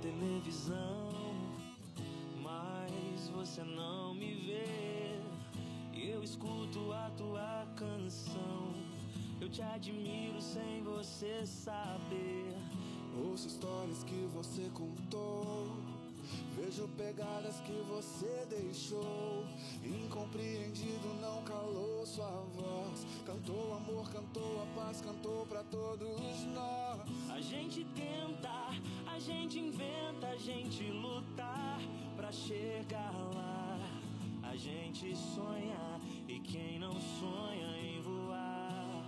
televisão, mas você não me vê. Eu escuto a tua canção, eu te admiro sem você saber. Ouço histórias que você contou, vejo pegadas que você deixou. Incompreendido não calou sua voz, cantou amor, cantou a paz, cantou pra todos nós. A gente tenta, a gente inventa, a gente luta pra chegar lá. A gente sonha e quem não sonha em voar.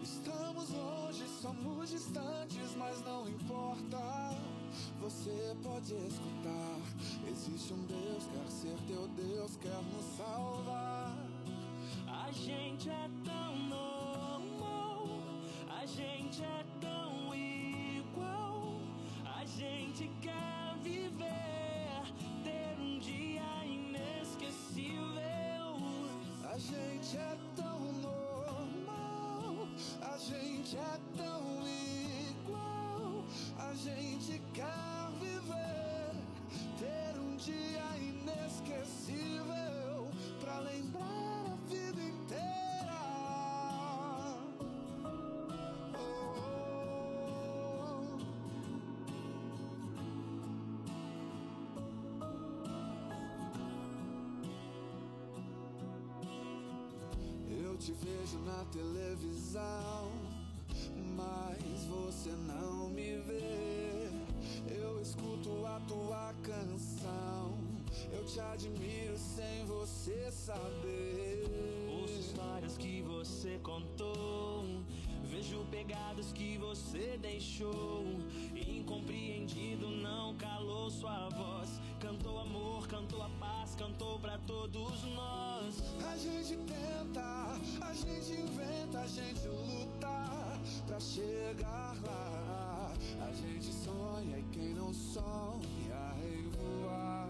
Estamos longe, somos distantes, mas não importa. Você pode escutar. Existe um Deus, quer ser teu Deus, quer nos salvar. A gente é tão normal, a gente é tão igual. A gente quer viver, ter um dia inesquecível. A gente é tão normal, a gente é tão igual. A gente quer viver, ter um dia inesquecível pra lembrar a vida inteira. Oh, eu te vejo na televisão, mas você não me vê. Eu escuto a tua canção, eu te admiro sem você saber. Ouço histórias que você contou, vejo pegadas que você deixou. Incompreendido não calou sua voz, cantou amor, cantou a paz, cantou pra todos nós. A gente tenta, a gente inventa, a gente luta pra chegar lá. A gente sonha e quem não sonha em voar.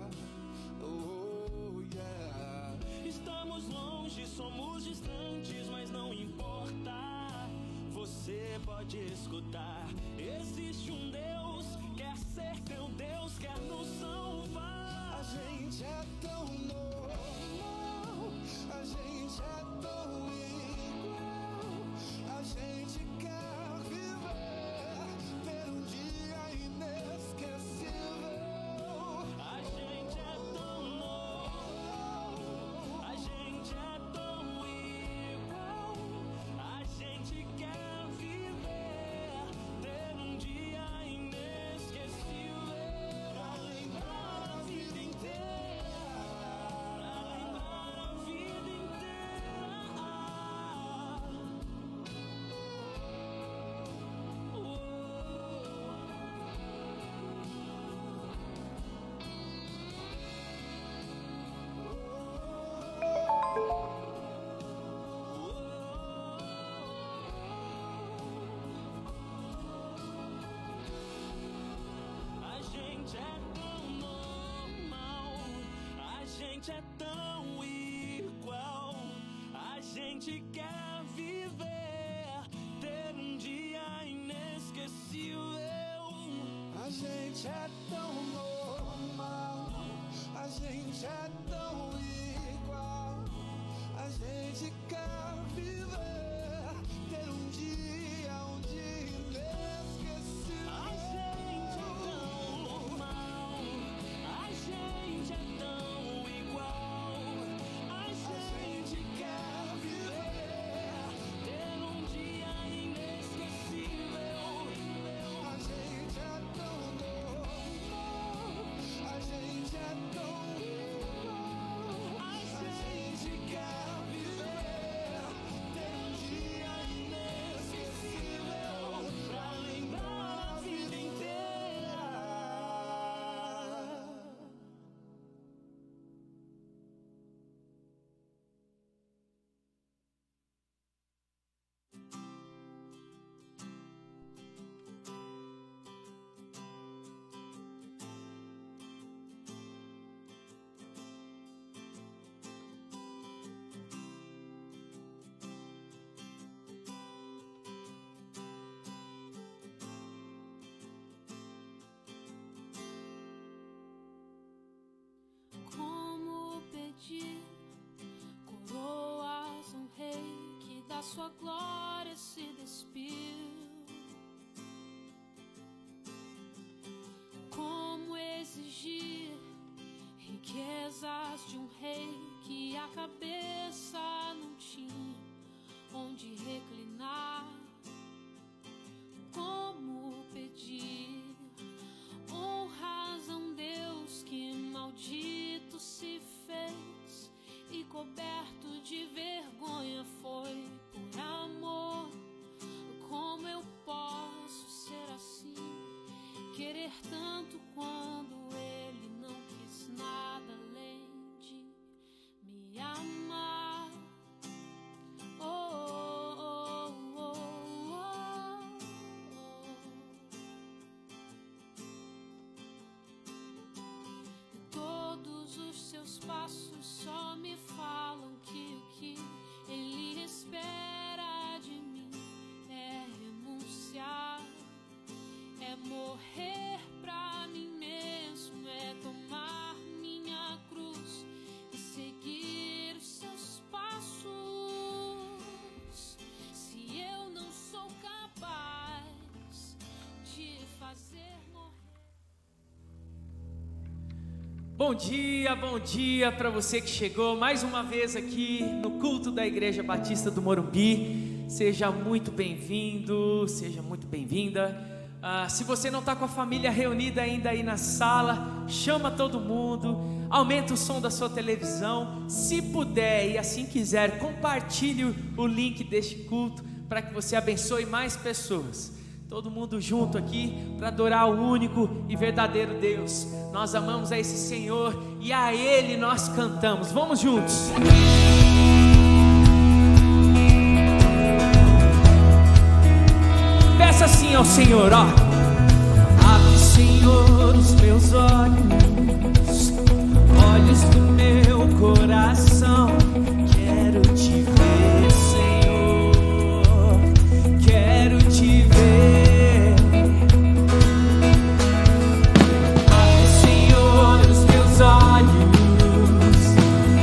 Oh, yeah. Estamos longe, somos distantes, mas não importa. Você pode escutar. Existe um Deus, quer ser teu Deus, quer nos salvar. A gente é tão normal, a gente é tão igual. A gente quer viver, ter um dia inesquecível. A gente é tão normal, a gente é tão igual. A gente quer viver, ter um dia inesquecível pra lembrar a vida inteira, pra lembrar a vida inteira. A gente é tão normal, a gente é tão igual. A gente quer viver, ter um dia inesquecível. A gente é tão normal, a gente é tão igual. A gente quer viver, ter um dia inesquecível. A gente é tão normal, a gente é tão igual. A gente quer viver, ter um dia inesquecível. A gente é tão normal, a gente é tão igual. A A gente quer viver, sua glória se despiu. Como exigir riquezas de um rei que a cabeça não tinha onde reclinar? Como pedir honras a um Deus que maldito se fez e coberto de vergonha foi por amor? Como eu posso ser assim, querer tanto quando ele não quis nada além de me amar? Oh, oh, oh, oh, oh. Todos os seus passos só me falam que o que ele espera de mim é renunciar, é morrer pra mim mesmo, é tomar minha cruz e seguir os seus passos. Se eu não sou capaz de fazer morrer. Bom dia para você que chegou mais uma vez aqui no culto da Igreja Batista do Morumbi. Seja muito bem-vindo, seja muito bem-vinda. Se você não está com a família reunida ainda aí na sala, chama todo mundo, aumenta o som da sua televisão. Se puder e assim quiser, compartilhe o link deste culto para que você abençoe mais pessoas. Todo mundo junto aqui para adorar o único e verdadeiro Deus. Nós amamos a esse Senhor e a Ele nós cantamos. Vamos juntos. Peça assim ao Senhor, ó. Abre, Senhor, os meus olhos, olhos do meu coração. Quero te ver, Senhor, quero te ver. Abre, Senhor, os meus olhos,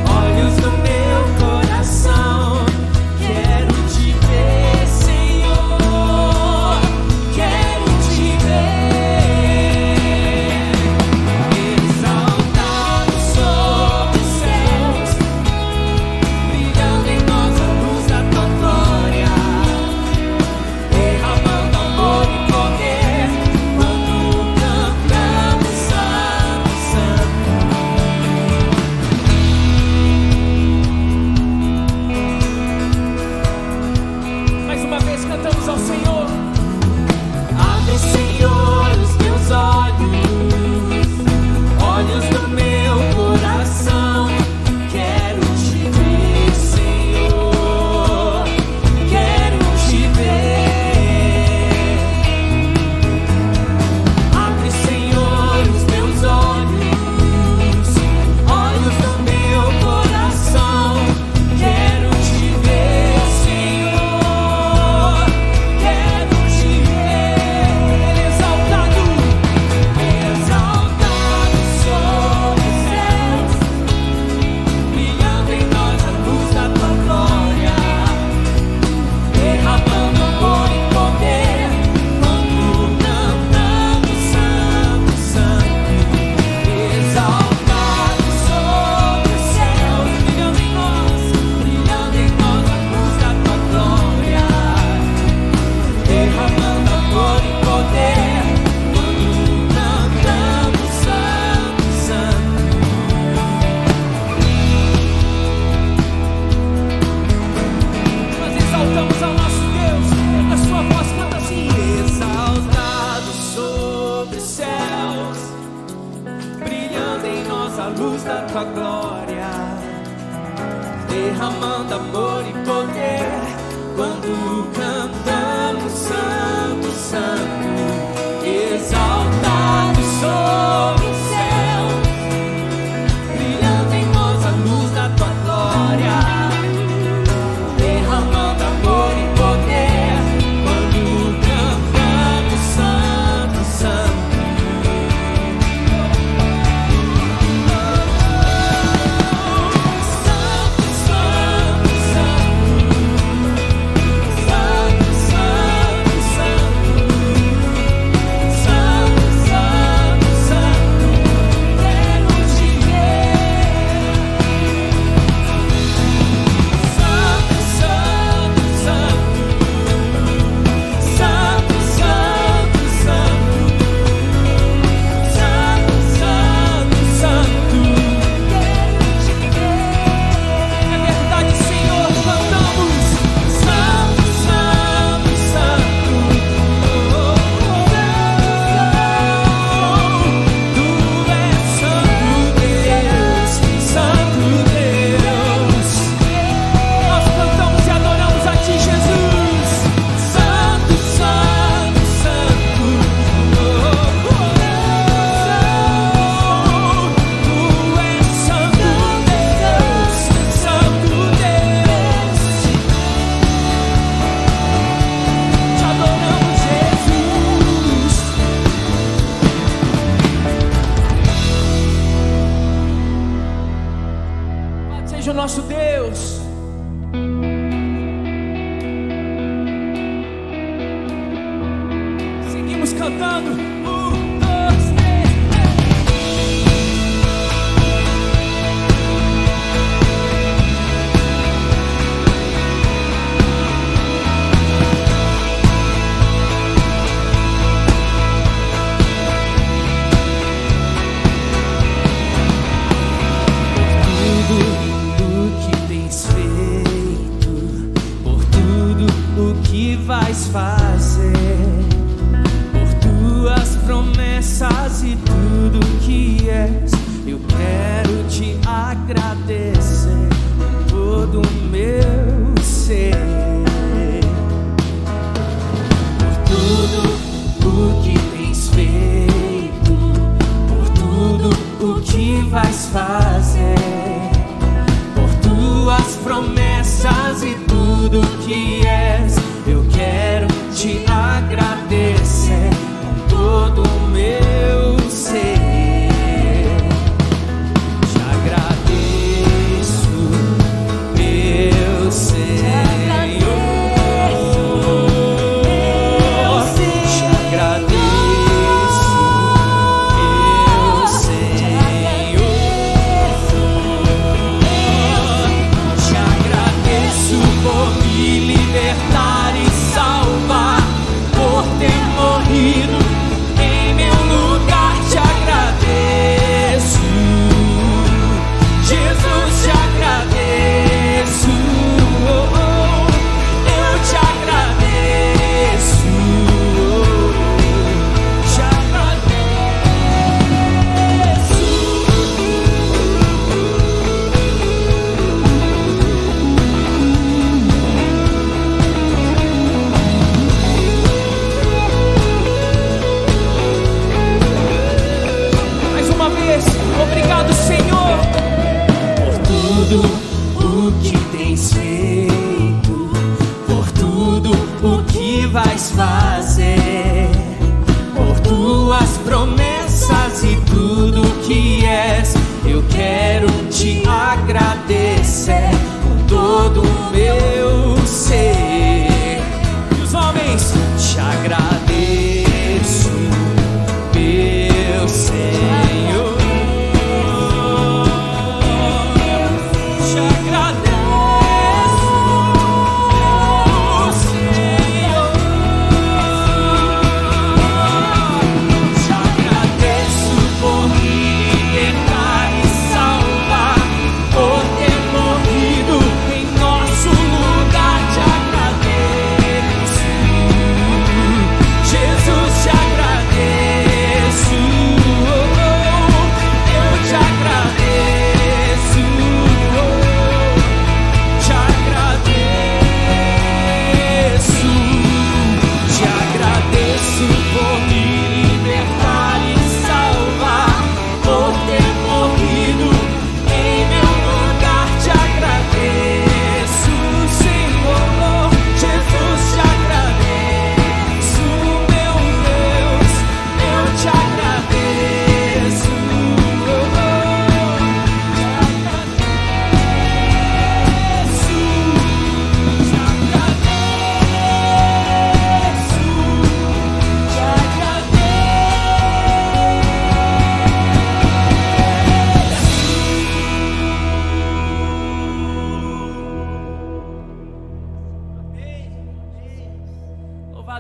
olhos do meu coração. Quero te ver, Senhor, quero te ver. Exaltado sobre os céus, cantando. Vais fazer por tuas promessas e tudo que és. Eu quero te agradecer por todo o meu ser, por tudo o que tens feito, por tudo o que vais fazer, por tuas promessas e tudo que és. Eu quero te agradecer com todo o meu ser. Te agradeço, meu Senhor. Te agradeço, meu Senhor. Te agradeço por me libertar, por ter morrido em meu lugar. Te agradeço, Jesus, te agradeço. Eu te agradeço, te agradeço. Obrigado, Senhor, por tudo o que tens feito, por tudo o que vais fazer, por tuas promessas e tudo que és. Eu quero te agradecer com todo o meu ser. E os homens, te agradeço, meu Senhor.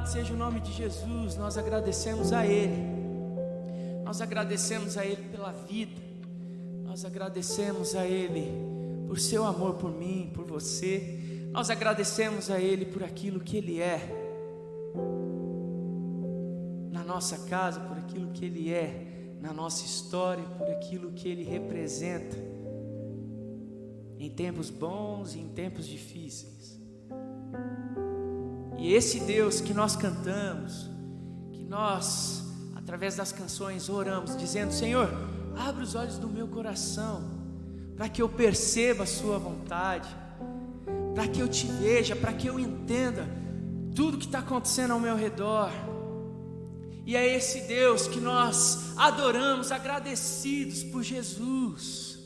Seja o nome de Jesus. Nós agradecemos a Ele, nós agradecemos a Ele pela vida, nós agradecemos a Ele por seu amor por mim, por você. Nós agradecemos a Ele por aquilo que Ele é na nossa casa, por aquilo que Ele é na nossa história, por aquilo que Ele representa em tempos bons e em tempos difíceis. E esse Deus que nós cantamos, que nós, através das canções, oramos, dizendo: Senhor, abre os olhos do meu coração, para que eu perceba a sua vontade, para que eu te veja, para que eu entenda tudo que está acontecendo ao meu redor. E é esse Deus que nós adoramos, agradecidos por Jesus,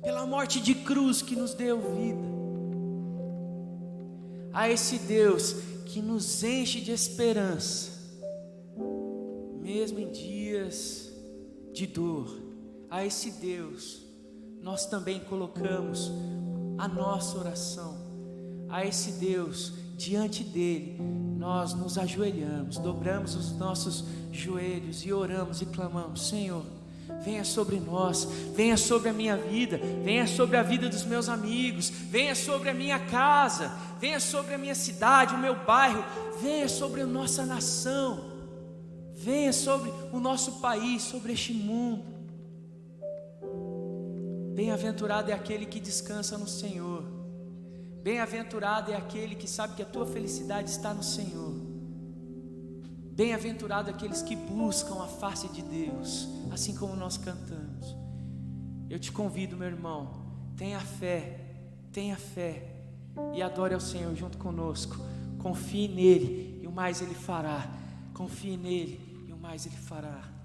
pela morte de cruz que nos deu vida. A esse Deus que nos enche de esperança, mesmo em dias de dor, a esse Deus nós também colocamos a nossa oração. A esse Deus, diante dele, nós nos ajoelhamos, dobramos os nossos joelhos e oramos e clamamos: Senhor, venha sobre nós, venha sobre a minha vida, venha sobre a vida dos meus amigos, venha sobre a minha casa, venha sobre a minha cidade, o meu bairro, venha sobre a nossa nação, venha sobre o nosso país, sobre este mundo. Bem-aventurado é aquele que descansa no Senhor. Bem-aventurado é aquele que sabe que a tua felicidade está no Senhor. Bem-aventurado aqueles que buscam a face de Deus, assim como nós cantamos. Eu te convido, meu irmão, tenha fé e adore ao Senhor junto conosco. Confie nele e o mais ele fará. Confie nele e o mais ele fará.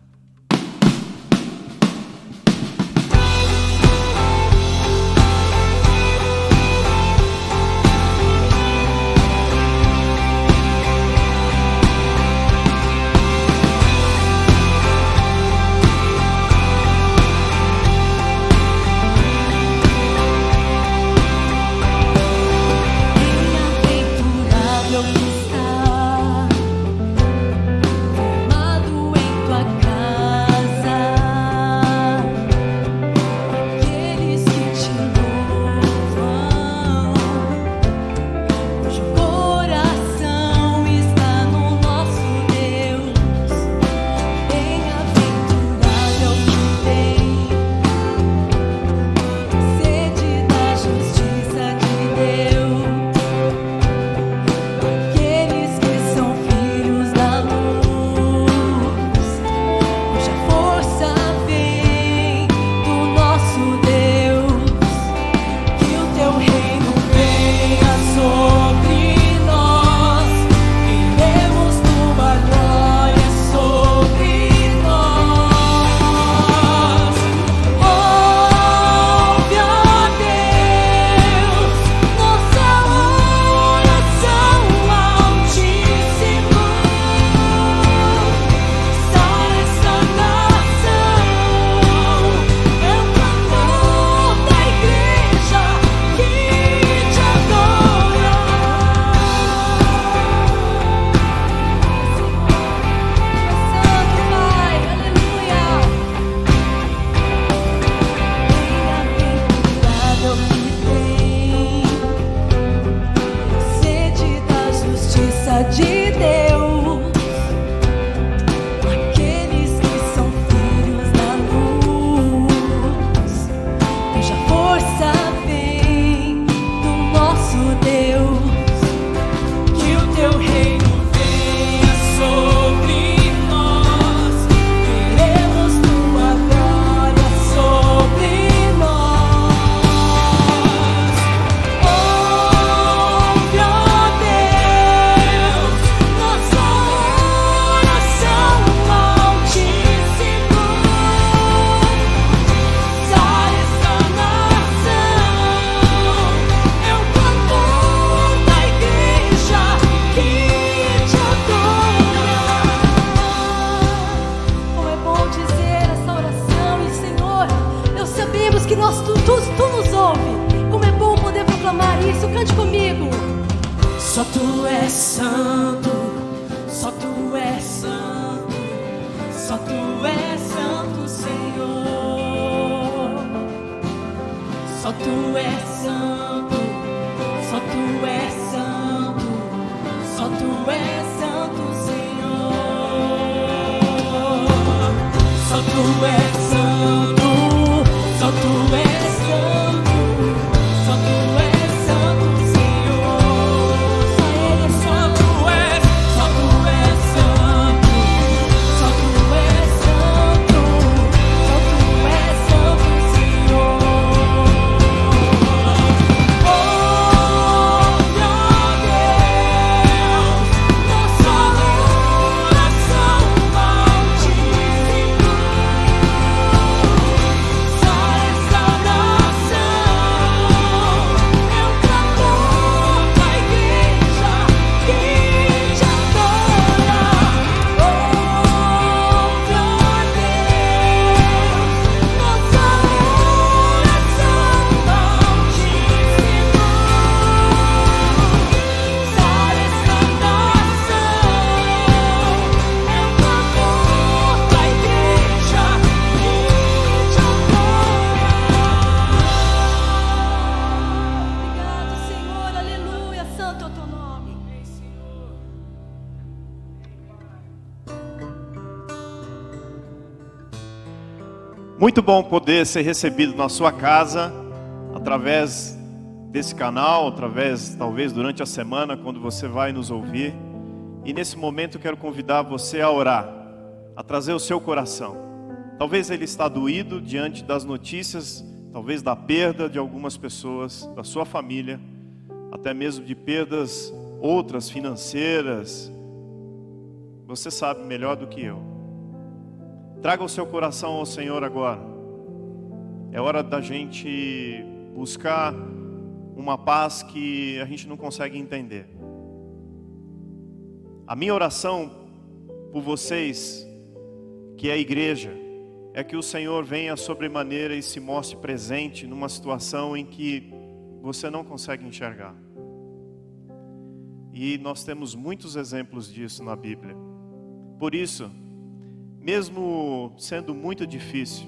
Só tu és santo, só tu és santo, só tu és santo, Senhor. Só tu és santo, só tu és santo, só tu és santo, Senhor. Só tu és santo, só tu és santo, só tu és. Muito bom poder ser recebido na sua casa, através desse canal, através, talvez, durante a semana, quando você vai nos ouvir. E nesse momento eu quero convidar você a orar, a trazer o seu coração. Talvez ele está doído diante das notícias, talvez da perda de algumas pessoas, da sua família, até mesmo de perdas outras financeiras. Você sabe melhor do que eu. Traga o seu coração ao Senhor agora. É hora da gente buscar uma paz que a gente não consegue entender. A minha oração por vocês, que é a igreja, é que o Senhor venha sobremaneira e se mostre presente numa situação em que você não consegue enxergar. E nós temos muitos exemplos disso na Bíblia. Por isso, mesmo sendo muito difícil,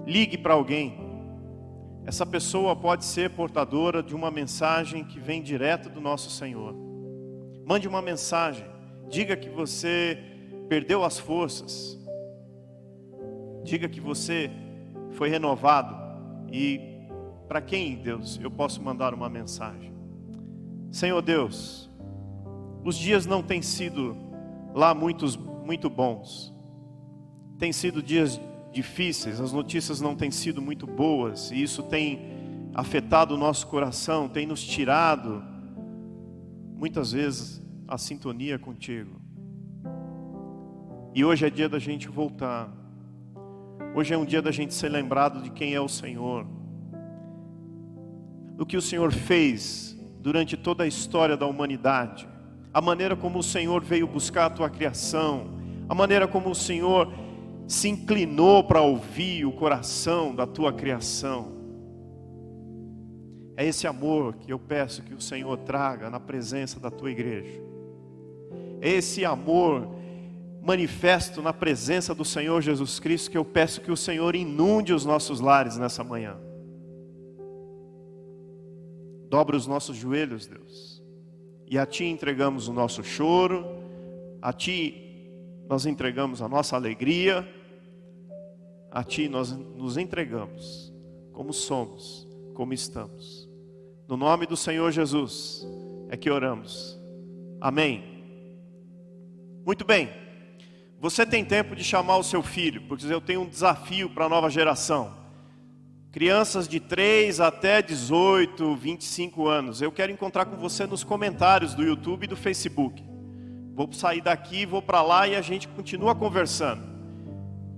ligue para alguém. Essa pessoa pode ser portadora de uma mensagem que vem direto do nosso Senhor. Mande uma mensagem, diga que você perdeu as forças, diga que você foi renovado. E para quem, Deus, eu posso mandar uma mensagem? Senhor Deus, os dias não têm sido lá muito bons. Tem sido dias difíceis, as notícias não têm sido muito boas, e isso tem afetado o nosso coração, tem nos tirado, muitas vezes, a sintonia contigo. E hoje é dia da gente voltar. Hoje é um dia da gente ser lembrado de quem é o Senhor, do que o Senhor fez durante toda a história da humanidade, a maneira como o Senhor veio buscar a tua criação, a maneira como o Senhor se inclinou para ouvir o coração da tua criação. É esse amor que eu peço que o Senhor traga na presença da tua igreja. É esse amor manifesto na presença do Senhor Jesus Cristo que eu peço que o Senhor inunde os nossos lares nessa manhã. Dobra os nossos joelhos, Deus, e a Ti entregamos o nosso choro, a Ti nós entregamos a nossa alegria, a Ti nós nos entregamos como somos, como estamos. No nome do Senhor Jesus é que oramos. Amém. Muito bem. Você tem tempo de chamar o seu filho, porque eu tenho um desafio para a nova geração. Crianças de 3 até 18, 25 anos. Eu quero encontrar com você nos comentários do YouTube e do Facebook. Vou sair daqui, vou para lá e a gente continua conversando.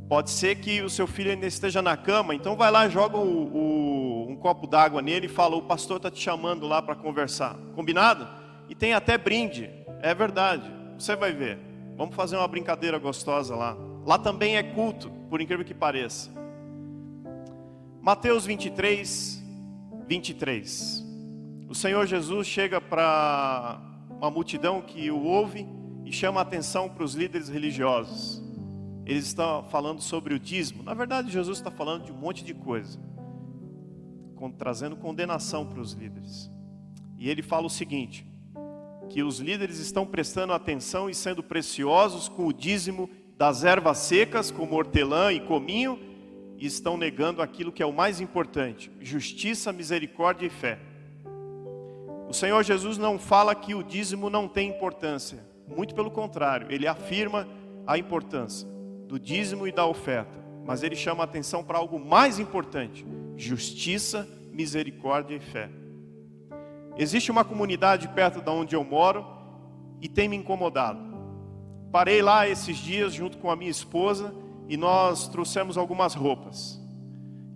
Pode ser que o seu filho ainda esteja na cama, então vai lá, joga um copo d'água nele e fala: o pastor está te chamando lá para conversar. Combinado? E tem até brinde. É verdade, você vai ver. Vamos fazer uma brincadeira gostosa lá. Lá também é culto, por incrível que pareça. Mateus 23, 23. O Senhor Jesus chega para uma multidão que o ouve e chama a atenção para os líderes religiosos. Eles estão falando sobre o dízimo. Na verdade, Jesus está falando de um monte de coisa, trazendo condenação para os líderes. E ele fala o seguinte: que os líderes estão prestando atenção e sendo preciosos com o dízimo das ervas secas, como hortelã e cominho, e estão negando aquilo que é o mais importante: justiça, misericórdia e fé. O Senhor Jesus não fala que o dízimo não tem importância, muito pelo contrário, ele afirma a importância do dízimo e da oferta, mas ele chama a atenção para algo mais importante: justiça, misericórdia e fé. Existe uma comunidade perto de onde eu moro e tem me incomodado. Parei lá esses dias junto com a minha esposa e nós trouxemos algumas roupas.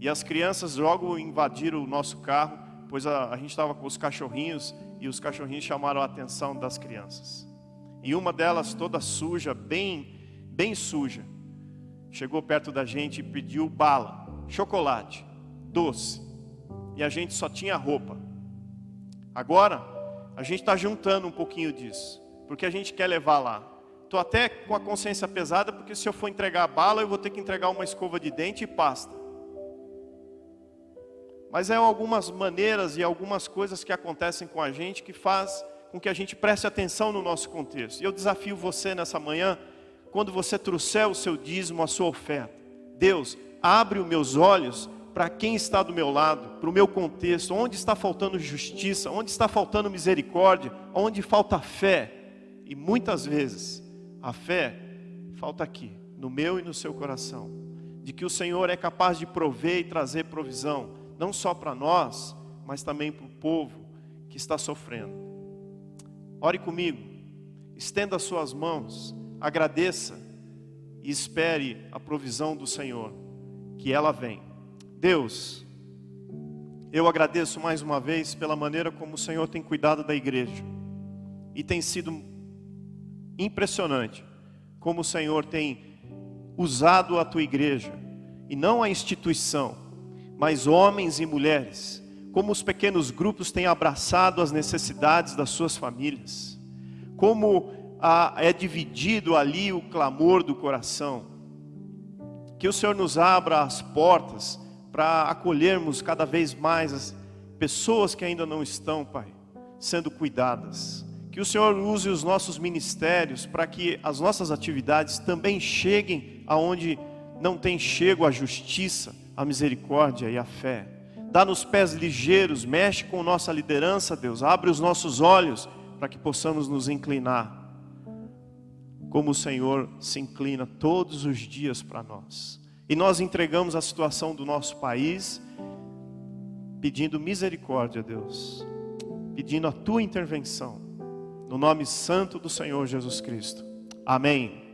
E as crianças logo invadiram o nosso carro, pois a gente estava com os cachorrinhos e os cachorrinhos chamaram a atenção das crianças. E uma delas, toda suja, bem suja, chegou perto da gente e pediu bala, chocolate, doce. E a gente só tinha roupa. Agora, a gente está juntando um pouquinho disso, porque a gente quer levar lá. Estou até com a consciência pesada, porque se eu for entregar a bala, eu vou ter que entregar uma escova de dente e pasta. Mas é algumas maneiras e algumas coisas que acontecem com a gente que faz com que a gente preste atenção no nosso contexto. E eu desafio você nessa manhã, quando você trouxer o seu dízimo, a sua oferta, Deus, abre os meus olhos para quem está do meu lado, para o meu contexto, onde está faltando justiça, onde está faltando misericórdia, onde falta fé. E muitas vezes a fé falta aqui, no meu e no seu coração, de que o Senhor é capaz de prover e trazer provisão, não só para nós, mas também para o povo que está sofrendo. Ore comigo, estenda as suas mãos, agradeça e espere a provisão do Senhor, que ela vem. Deus, eu agradeço mais uma vez pela maneira como o Senhor tem cuidado da igreja. E tem sido impressionante como o Senhor tem usado a tua igreja, e não a instituição, mas homens e mulheres, como os pequenos grupos têm abraçado as necessidades das suas famílias, como é dividido ali o clamor do coração. Que o Senhor nos abra as portas para acolhermos cada vez mais as pessoas que ainda não estão, Pai, sendo cuidadas. Que o Senhor use os nossos ministérios para que as nossas atividades também cheguem aonde não tem chego a justiça, a misericórdia e a fé. Dá-nos pés ligeiros, mexe com nossa liderança, Deus. Abre os nossos olhos para que possamos nos inclinar como o Senhor se inclina todos os dias para nós. E nós entregamos a situação do nosso país, pedindo misericórdia, Deus, pedindo a tua intervenção, no nome santo do Senhor Jesus Cristo. Amém.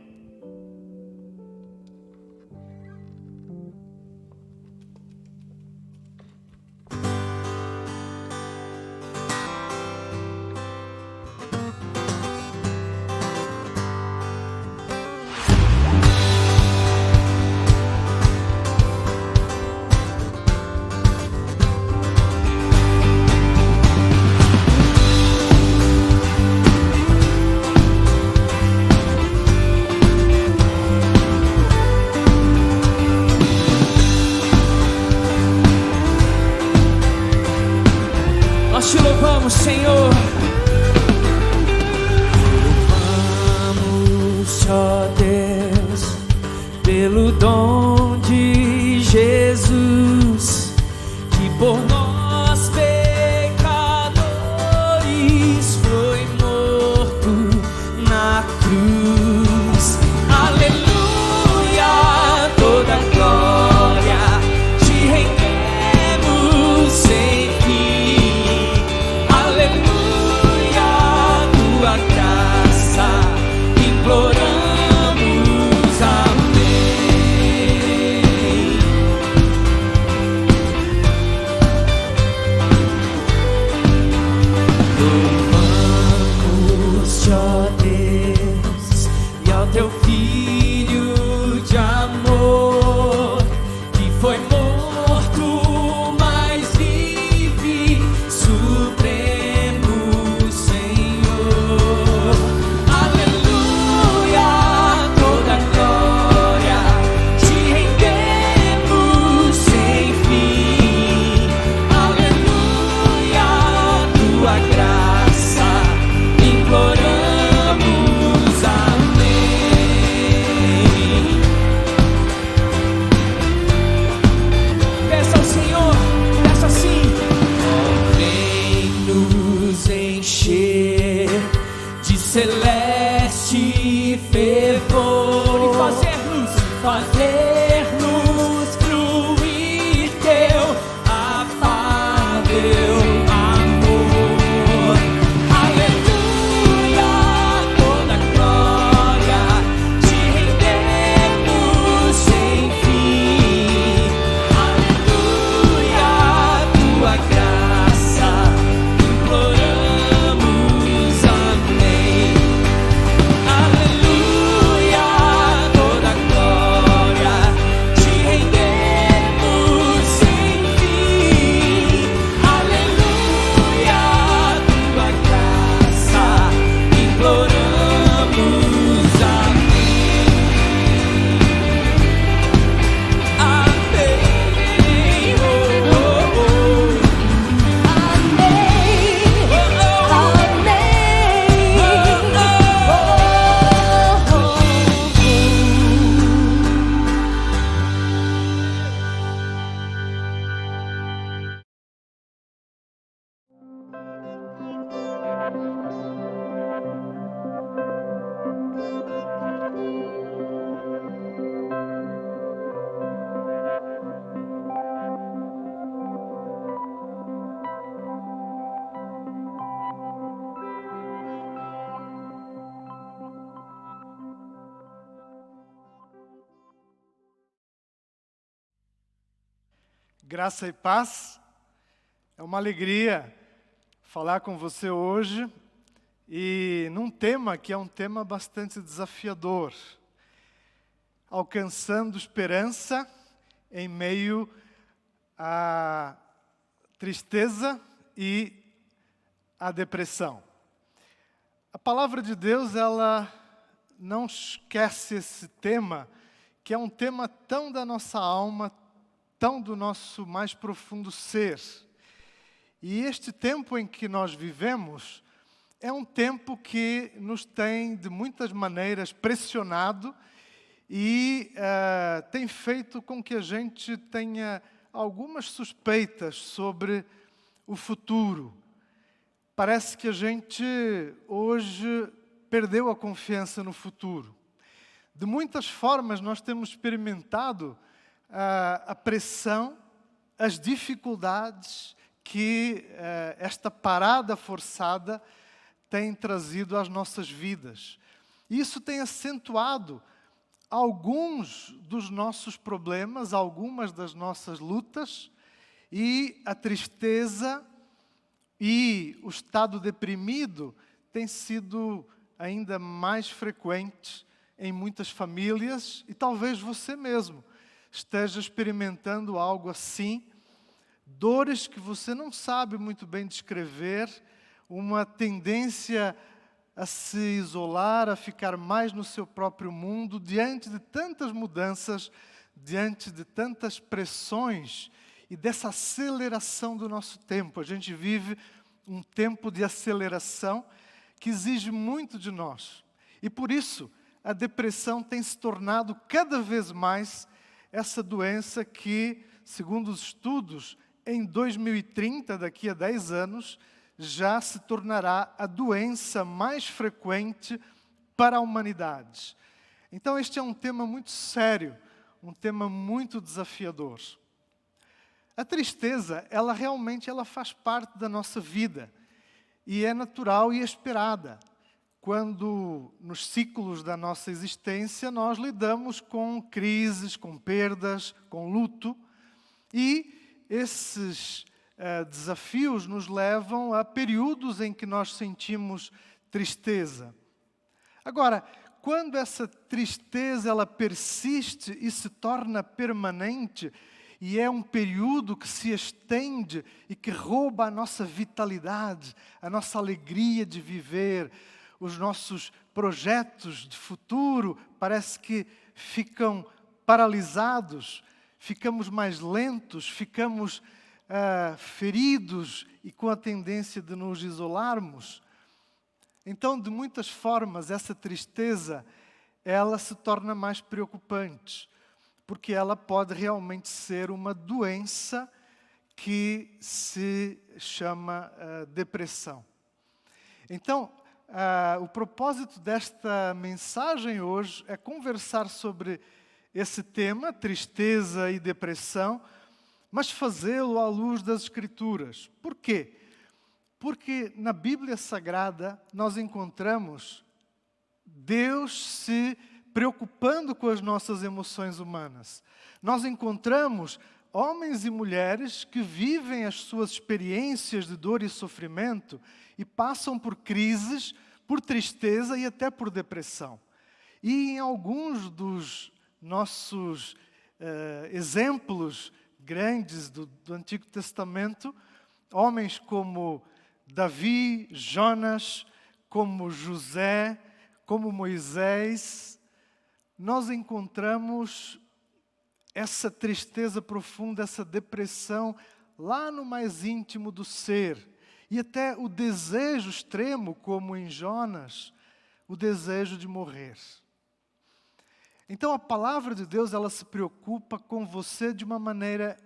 Nós te louvamos, Senhor. Louvamos, ó Deus, pelo dom de Jesus, que por nós pecadores foi morto na cruz. Aleluia, toda glória te rendemos sem fim. Aleluia, tua graça imploramos, amém. Louvamos-te, ó Deus, e ao teu Filho de amor, que foi morto, mas vive, supremo Senhor. Aleluia, toda glória te rendemos sem fim. Aleluia, tua graça imploramos, amém. Peça ao Senhor, peça assim: vem nos encher de celeste fervor e fazer-nos fruir teu afável amor. Aleluia, toda glória te rendemos sem fim. Aleluia, tua graça imploramos, amém. Graça e paz. É uma alegria falar com você hoje e num tema que é um tema bastante desafiador. Alcançando esperança em meio à tristeza e à depressão. A palavra de Deus, ela não esquece esse tema, que é um tema tão da nossa alma, tão do nosso mais profundo ser. E este tempo em que nós vivemos é um tempo que nos tem, de muitas maneiras, pressionado e tem feito com que a gente tenha algumas suspeitas sobre o futuro. Parece que a gente hoje perdeu a confiança no futuro. De muitas formas nós temos experimentado a pressão, as dificuldades que esta parada forçada tem trazido às nossas vidas. Isso tem acentuado alguns dos nossos problemas, algumas das nossas lutas, e a tristeza e o estado deprimido tem sido ainda mais frequente em muitas famílias, e talvez você mesmo esteja experimentando algo assim, dores que você não sabe muito bem descrever, uma tendência a se isolar, a ficar mais no seu próprio mundo, diante de tantas mudanças, diante de tantas pressões e dessa aceleração do nosso tempo. A gente vive um tempo de aceleração que exige muito de nós. E por isso, a depressão tem se tornado cada vez mais essa doença que, segundo os estudos, em 2030, daqui a 10 anos, já se tornará a doença mais frequente para a humanidade. Então este é um tema muito sério, um tema muito desafiador. A tristeza, ela realmente faz parte da nossa vida e é natural e esperada. Quando nos ciclos da nossa existência nós lidamos com crises, com perdas, com luto, e esses desafios nos levam a períodos em que nós sentimos tristeza. Agora, quando essa tristeza ela persiste e se torna permanente, e é um período que se estende e que rouba a nossa vitalidade, a nossa alegria de viver, os nossos projetos de futuro parece que ficam paralisados, ficamos mais lentos, ficamos feridos e com a tendência de nos isolarmos. Então, de muitas formas, essa tristeza, ela se torna mais preocupante, porque ela pode realmente ser uma doença que se chama depressão. Então, o propósito desta mensagem hoje é conversar sobre esse tema, tristeza e depressão, mas fazê-lo à luz das Escrituras. Por quê? Porque na Bíblia Sagrada nós encontramos Deus se preocupando com as nossas emoções humanas. Nós encontramos homens e mulheres que vivem as suas experiências de dor e sofrimento e passam por crises, por tristeza e até por depressão. E em alguns dos nossos exemplos grandes do Antigo Testamento, homens como Davi, Jonas, como José, como Moisés, nós encontramos essa tristeza profunda, essa depressão lá no mais íntimo do ser. E até o desejo extremo, como em Jonas, o desejo de morrer. Então a palavra de Deus, ela se preocupa com você de uma maneira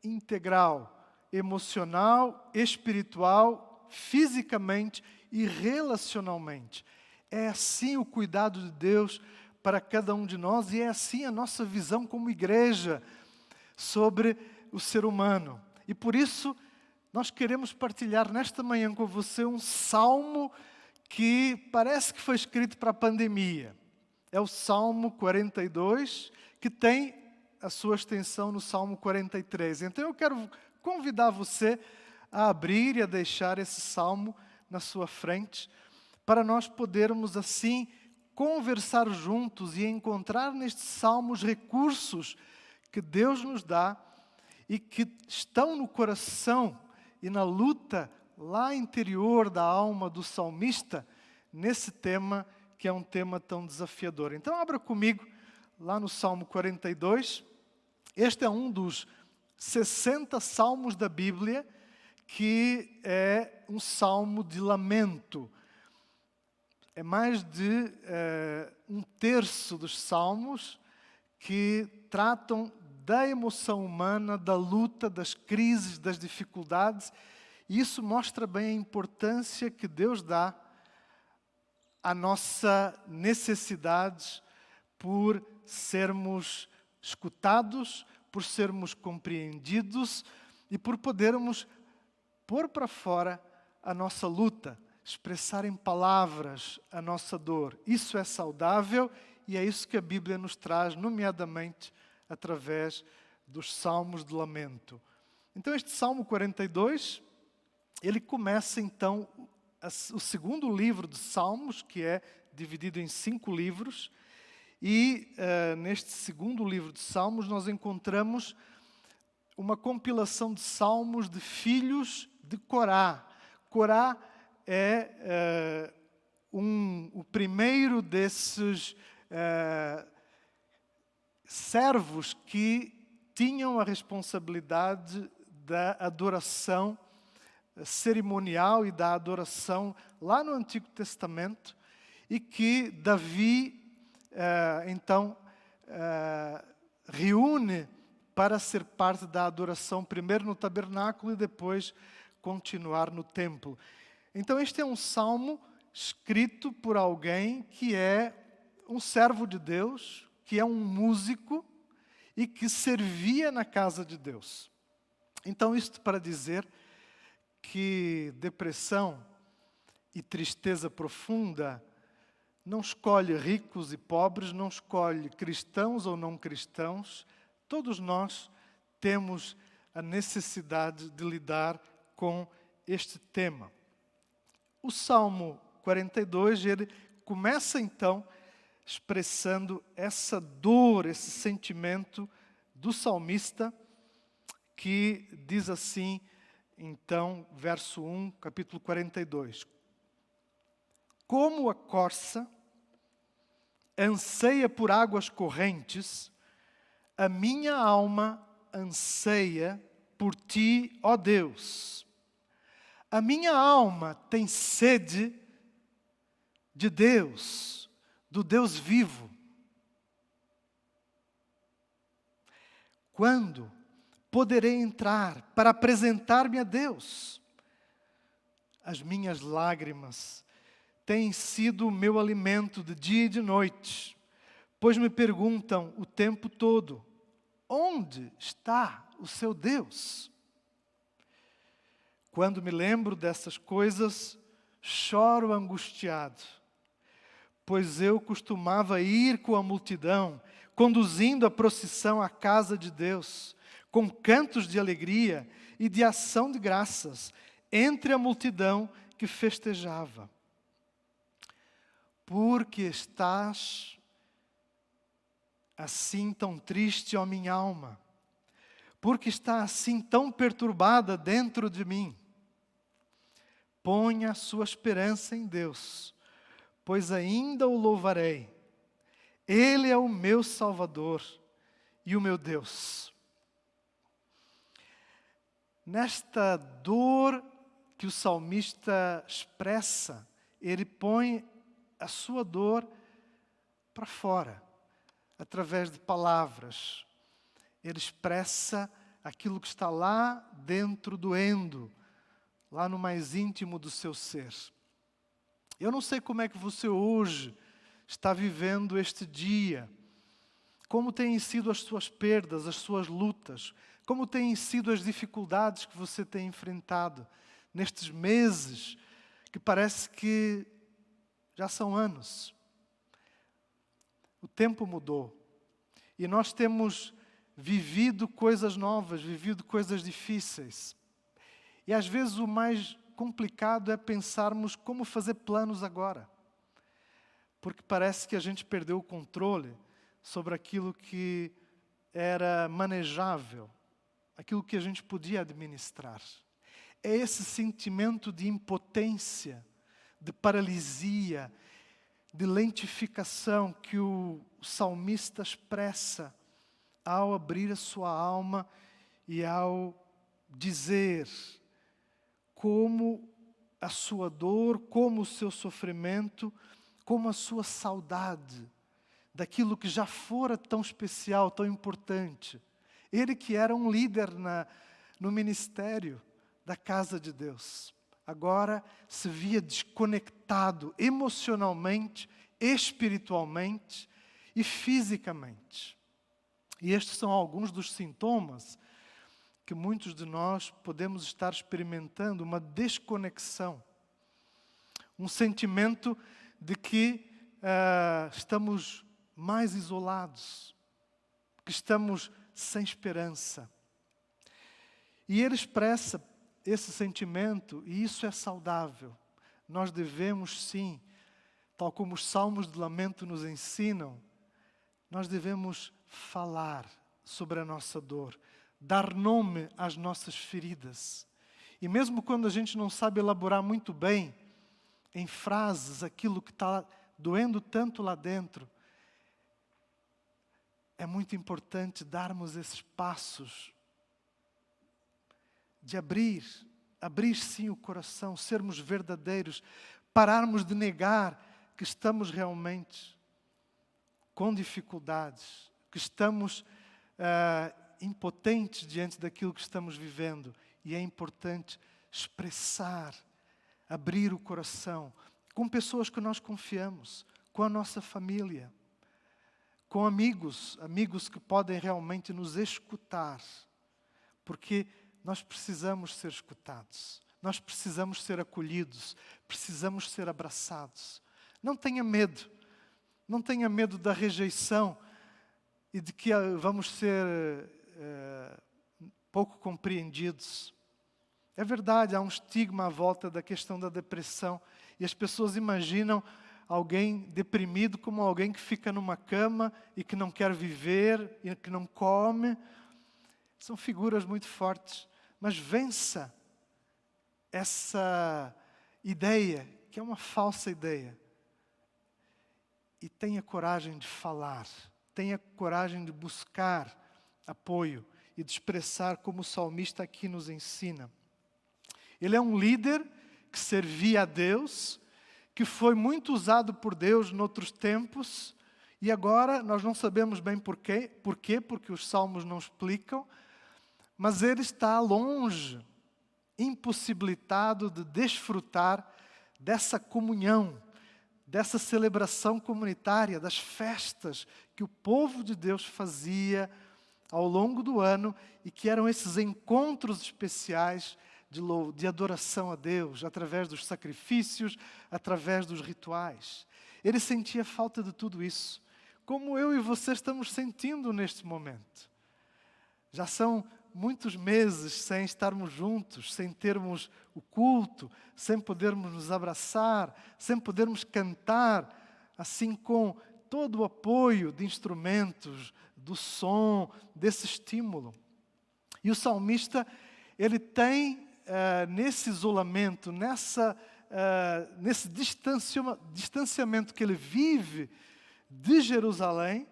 integral, emocional, espiritual, fisicamente e relacionalmente. É assim o cuidado de Deus para cada um de nós e é assim a nossa visão como igreja sobre o ser humano. E por isso, nós queremos partilhar nesta manhã com você um salmo que parece que foi escrito para a pandemia. É o Salmo 42, que tem a sua extensão no Salmo 43. Então eu quero convidar você a abrir e a deixar esse salmo na sua frente, para nós podermos assim conversar juntos e encontrar neste salmo os recursos que Deus nos dá e que estão no coração e na luta lá interior da alma do salmista, nesse tema que é um tema tão desafiador. Então abra comigo lá no Salmo 42. Este é um dos 60 salmos da Bíblia, que é um salmo de lamento. É mais de um terço dos salmos que tratam da emoção humana, da luta, das crises, das dificuldades. E isso mostra bem a importância que Deus dá à nossa necessidade por sermos escutados, por sermos compreendidos e por podermos pôr para fora a nossa luta, expressar em palavras a nossa dor. Isso é saudável e é isso que a Bíblia nos traz, nomeadamente através dos salmos de lamento. Então este Salmo 42, ele começa então o segundo livro de Salmos, que é dividido em 5 livros, e neste segundo livro de Salmos nós encontramos uma compilação de salmos de filhos de Corá. Corá é o primeiro desses servos que tinham a responsabilidade da adoração cerimonial e da adoração lá no Antigo Testamento, e que Davi então reúne para ser parte da adoração, primeiro no tabernáculo e depois continuar no templo. Então este é um salmo escrito por alguém que é um servo de Deus, que é um músico e que servia na casa de Deus. Então isto para dizer que depressão e tristeza profunda não escolhe ricos e pobres, não escolhe cristãos ou não cristãos. Todos nós temos a necessidade de lidar com este tema. O Salmo 42, ele começa então expressando essa dor, esse sentimento do salmista, que diz assim, então, verso 1, capítulo 42. Como a corça anseia por águas correntes, a minha alma anseia por ti, ó Deus. A minha alma tem sede de Deus, do Deus vivo. Quando poderei entrar para apresentar-me a Deus? As minhas lágrimas têm sido o meu alimento de dia e de noite, pois me perguntam o tempo todo: onde está o seu Deus? Quando me lembro dessas coisas, choro angustiado, pois eu costumava ir com a multidão, conduzindo a procissão à casa de Deus, com cantos de alegria e de ação de graças, entre a multidão que festejava. Porque estás assim tão triste, ó minha alma? Porque está assim tão perturbada dentro de mim? Ponha a sua esperança em Deus, pois ainda o louvarei. Ele é o meu Salvador e o meu Deus. Nesta dor que o salmista expressa, ele põe a sua dor para fora, através de palavras. Ele expressa aquilo que está lá dentro doendo, lá no mais íntimo do seu ser. Eu não sei como é que você hoje está vivendo este dia, como têm sido as suas perdas, as suas lutas, como têm sido as dificuldades que você tem enfrentado nestes meses, que parece que já são anos. O tempo mudou e nós temos vivido coisas novas, vivido coisas difíceis. E às vezes o mais complicado é pensarmos como fazer planos agora. Porque parece que a gente perdeu o controle sobre aquilo que era manejável, aquilo que a gente podia administrar. É esse sentimento de impotência, de paralisia, de lentificação que o salmista expressa ao abrir a sua alma e ao dizer como a sua dor, como o seu sofrimento, como a sua saudade daquilo que já fora tão especial, tão importante. Ele que era um líder no ministério da casa de Deus, agora se via desconectado emocionalmente, espiritualmente e fisicamente. E estes são alguns dos sintomas que muitos de nós podemos estar experimentando, uma desconexão, um sentimento de que estamos mais isolados, que estamos sem esperança. E ele expressa esse sentimento, e isso é saudável. Nós devemos sim, tal como os salmos de lamento nos ensinam, nós devemos falar sobre a nossa dor, dar nome às nossas feridas. E mesmo quando a gente não sabe elaborar muito bem, em frases, aquilo que está doendo tanto lá dentro, é muito importante darmos esses passos de abrir sim o coração, sermos verdadeiros, pararmos de negar que estamos realmente com dificuldades, que estamos impotentes diante daquilo que estamos vivendo. E é importante expressar, abrir o coração com pessoas que nós confiamos, com a nossa família, com amigos que podem realmente nos escutar, porque nós precisamos ser escutados, nós precisamos ser acolhidos, precisamos ser abraçados. Não tenha medo da rejeição e de que vamos ser pouco compreendidos. É verdade, há um estigma à volta da questão da depressão, e as pessoas imaginam alguém deprimido como alguém que fica numa cama e que não quer viver, e que não come. São figuras muito fortes, mas vença essa ideia, que é uma falsa ideia, e tenha coragem de falar, tenha coragem de buscar apoio e de expressar como o salmista aqui nos ensina. Ele é um líder que servia a Deus, que foi muito usado por Deus em outros tempos, e agora nós não sabemos bem porquê, porque os salmos não explicam, mas ele está longe, impossibilitado de desfrutar dessa comunhão, dessa celebração comunitária, das festas que o povo de Deus fazia ao longo do ano e que eram esses encontros especiais de adoração a Deus, através dos sacrifícios, através dos rituais. Ele sentia falta de tudo isso, como eu e você estamos sentindo neste momento. Já são muitos meses sem estarmos juntos, sem termos o culto, sem podermos nos abraçar, sem podermos cantar, assim com todo o apoio de instrumentos, do som, desse estímulo. E o salmista, ele tem nesse isolamento, nesse distanciamento que ele vive de Jerusalém,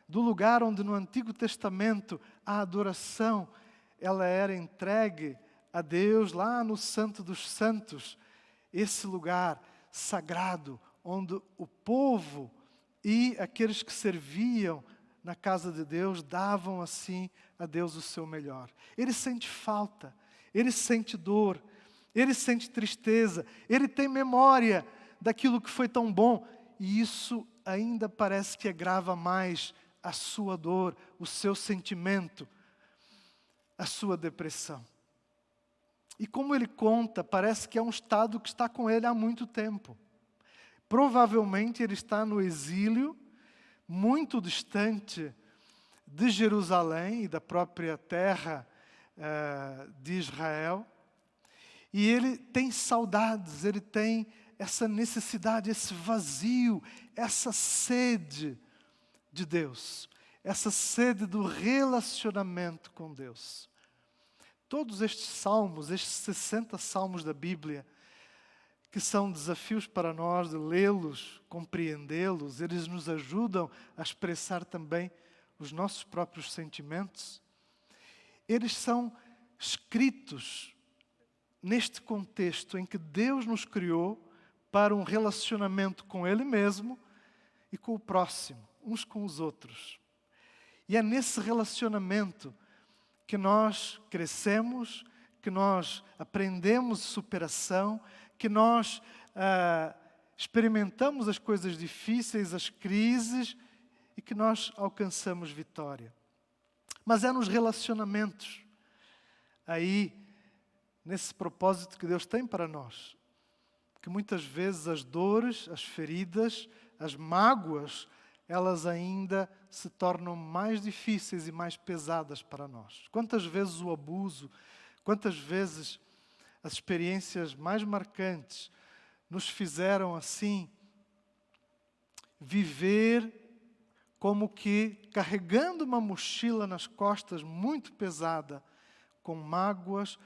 do lugar onde no Antigo Testamento a adoração ela era entregue a Deus lá no Santo dos Santos, esse lugar sagrado onde o povo e aqueles que serviam na casa de Deus davam assim a Deus o seu melhor. Ele sente falta, ele sente dor, ele sente tristeza, ele tem memória daquilo que foi tão bom, e isso ainda parece que agrava mais a sua dor, o seu sentimento, a sua depressão. E como ele conta, parece que é um estado que está com ele há muito tempo. Provavelmente ele está no exílio, muito distante de Jerusalém e da própria terra de Israel. E ele tem saudades, ele tem essa necessidade, esse vazio, essa sede de Deus, essa sede do relacionamento com Deus. Todos estes salmos, estes 60 salmos da Bíblia, que são desafios para nós de lê-los, compreendê-los, eles nos ajudam a expressar também os nossos próprios sentimentos. Eles são escritos neste contexto em que Deus nos criou para um relacionamento com Ele mesmo e com o próximo, uns com os outros. E é nesse relacionamento que nós crescemos, que nós aprendemos superação, que nós experimentamos as coisas difíceis, as crises, e que nós alcançamos vitória. Mas é nos relacionamentos, aí, nesse propósito que Deus tem para nós, que muitas vezes as dores, as feridas, as mágoas, elas ainda se tornam mais difíceis e mais pesadas para nós. Quantas vezes o abuso, quantas vezes as experiências mais marcantes nos fizeram assim viver como que carregando uma mochila nas costas muito pesada, com mágoas,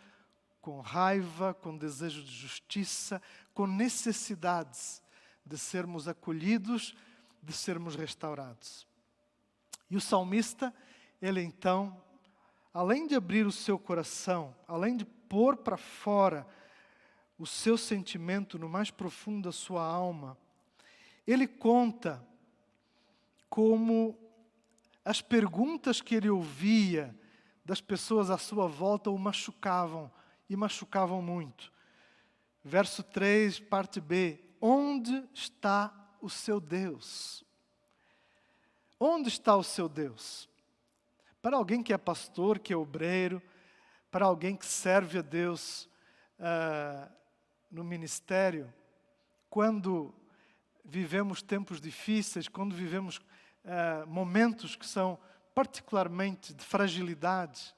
com raiva, com desejo de justiça, com necessidades de sermos acolhidos, de sermos restaurados. E o salmista, ele então, além de abrir o seu coração, além de pôr para fora o seu sentimento no mais profundo da sua alma, ele conta como as perguntas que ele ouvia das pessoas à sua volta o machucavam, e machucavam muito. Verso 3, parte B. Onde está o seu Deus? Onde está o seu Deus? Para alguém que é pastor, que é obreiro, para alguém que serve a Deus no ministério, quando vivemos tempos difíceis, quando vivemos momentos que são particularmente de fragilidade,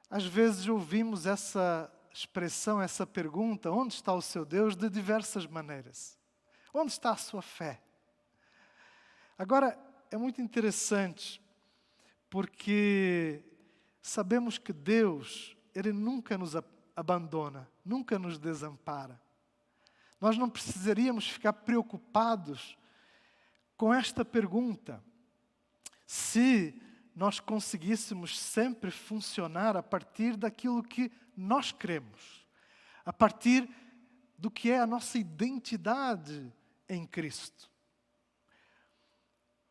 às vezes ouvimos essa expressão, essa pergunta, onde está o seu Deus, de diversas maneiras. Onde está a sua fé? Agora, é muito interessante, porque sabemos que Deus, Ele nunca nos abandona, nunca nos desampara. Nós não precisaríamos ficar preocupados com esta pergunta, se nós conseguíssemos sempre funcionar a partir daquilo que nós cremos, a partir do que é a nossa identidade em Cristo.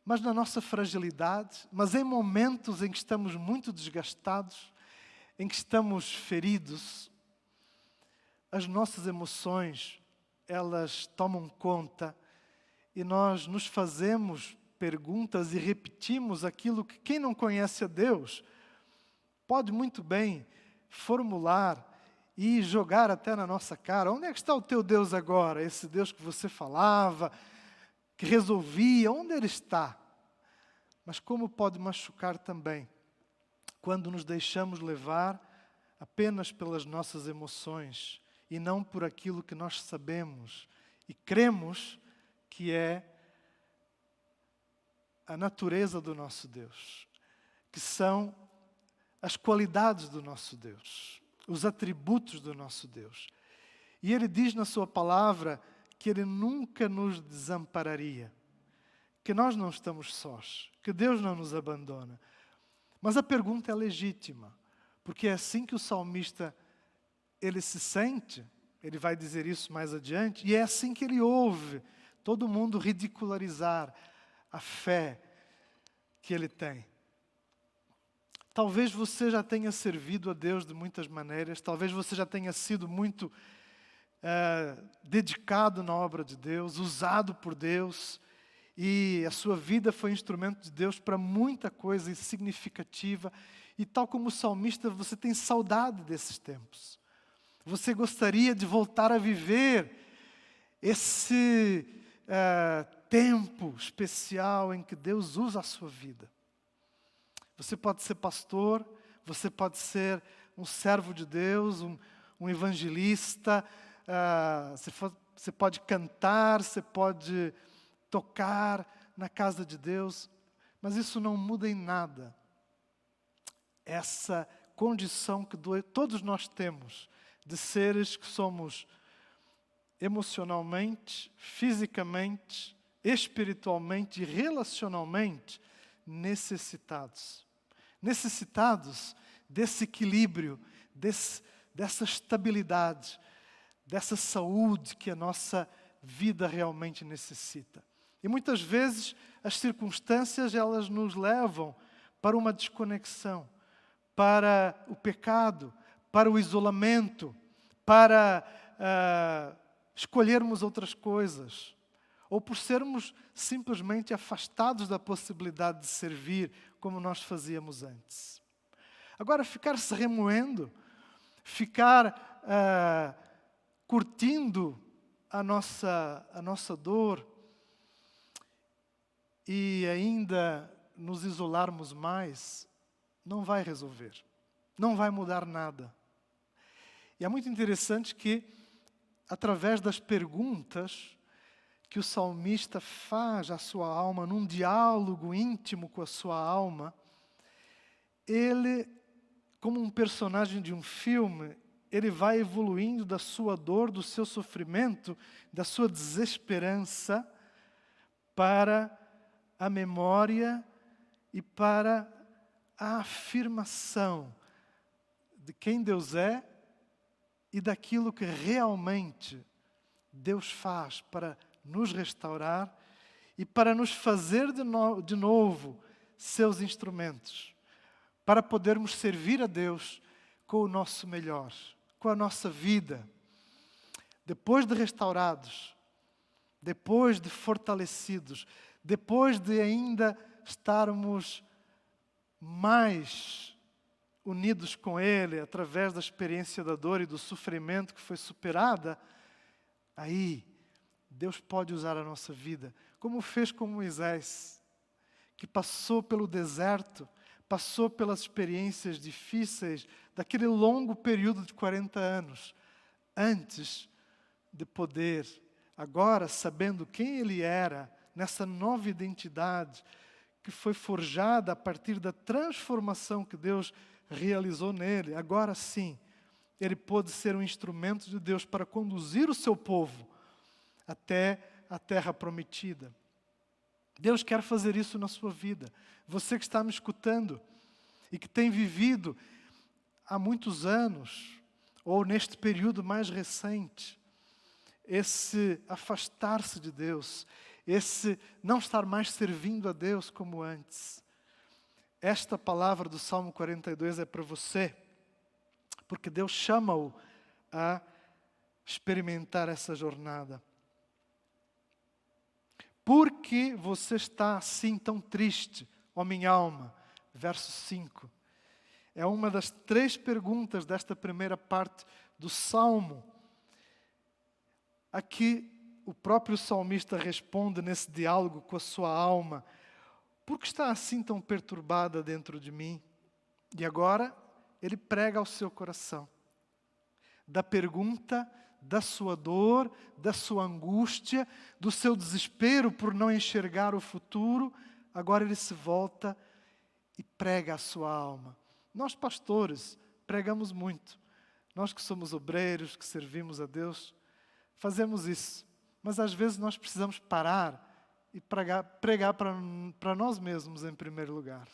Mas na nossa fragilidade, mas em momentos em que estamos muito desgastados, em que estamos feridos, as nossas emoções, elas tomam conta e nós nos fazemos perguntas e repetimos aquilo que quem não conhece a Deus pode muito bem formular e jogar até na nossa cara. Onde é que está o teu Deus agora? Esse Deus que você falava, que resolvia, onde Ele está? Mas como pode machucar também quando nos deixamos levar apenas pelas nossas emoções e não por aquilo que nós sabemos e cremos que é a natureza do nosso Deus, que são as qualidades do nosso Deus, os atributos do nosso Deus. E Ele diz na sua palavra que Ele nunca nos desampararia, que nós não estamos sós, que Deus não nos abandona. Mas a pergunta é legítima, porque é assim que o salmista, ele se sente, ele vai dizer isso mais adiante, e é assim que ele ouve todo mundo ridicularizar a fé que ele tem. Talvez você já tenha servido a Deus de muitas maneiras, talvez você já tenha sido muito dedicado na obra de Deus, usado por Deus, e a sua vida foi instrumento de Deus para muita coisa significativa, e tal como o salmista, você tem saudade desses tempos. Você gostaria de voltar a viver esse tempo especial em que Deus usa a sua vida. Você pode ser pastor, você pode ser um servo de Deus, um evangelista, você pode cantar, você pode tocar na casa de Deus, mas isso não muda em nada essa condição que todos nós temos de seres que somos emocionalmente, fisicamente, espiritualmente e relacionalmente necessitados. Necessitados desse equilíbrio, dessa estabilidade, dessa saúde que a nossa vida realmente necessita. E muitas vezes as circunstâncias elas nos levam para uma desconexão, para o pecado, para o isolamento, para escolhermos outras coisas, ou por sermos simplesmente afastados da possibilidade de servir como nós fazíamos antes. Agora, ficar se remoendo, ficar curtindo a nossa dor e ainda nos isolarmos mais, não vai resolver, não vai mudar nada. E é muito interessante que, através das perguntas que o salmista faz à sua alma, num diálogo íntimo com a sua alma, ele, como um personagem de um filme, ele vai evoluindo da sua dor, do seu sofrimento, da sua desesperança, para a memória e para a afirmação de quem Deus é e daquilo que realmente Deus faz para nos restaurar e para nos fazer de novo seus instrumentos, para podermos servir a Deus com o nosso melhor, com a nossa vida. Depois de restaurados, depois de fortalecidos, depois de ainda estarmos mais unidos com Ele, através da experiência da dor e do sofrimento que foi superada, aí Deus pode usar a nossa vida, como fez com Moisés, que passou pelo deserto, passou pelas experiências difíceis daquele longo período de 40 anos, antes de poder, agora sabendo quem ele era, nessa nova identidade que foi forjada a partir da transformação que Deus realizou nele, agora sim, ele pôde ser um instrumento de Deus para conduzir o seu povo até a terra prometida. Deus quer fazer isso na sua vida. Você que está me escutando e que tem vivido há muitos anos, ou neste período mais recente, esse afastar-se de Deus, esse não estar mais servindo a Deus como antes. Esta palavra do Salmo 42 é para você, porque Deus chama-o a experimentar essa jornada. Por que você está assim tão triste, ó minha alma? Verso 5. É uma das 3 perguntas desta primeira parte do Salmo. Aqui o próprio salmista responde nesse diálogo com a sua alma: por que está assim tão perturbada dentro de mim? E agora ele prega ao seu coração. Da pergunta, da sua dor, da sua angústia, do seu desespero por não enxergar o futuro, agora ele se volta e prega a sua alma. Nós pastores pregamos muito. Nós que somos obreiros, que servimos a Deus, fazemos isso. Mas às vezes nós precisamos parar e pregar para nós mesmos em primeiro lugar.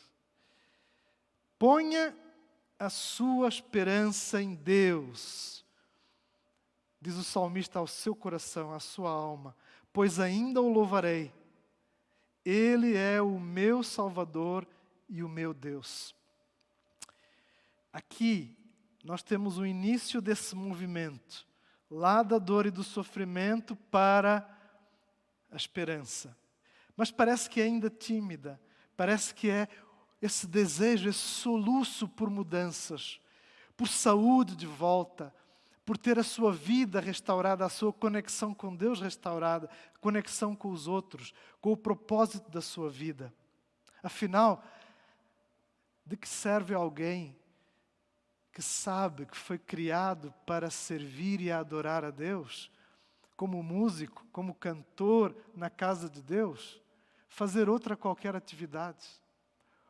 Ponha a sua esperança em Deus, diz o salmista ao seu coração, à sua alma, pois ainda o louvarei. Ele é o meu Salvador e o meu Deus. Aqui nós temos o início desse movimento, lá da dor e do sofrimento para a esperança. Mas parece que é ainda tímida, parece que é esse desejo, esse soluço por mudanças, por saúde de volta, por ter a sua vida restaurada, a sua conexão com Deus restaurada, conexão com os outros, com o propósito da sua vida. Afinal, De que serve alguém que sabe que foi criado para servir e adorar a Deus, como músico, como cantor na casa de Deus, fazer outra qualquer atividade,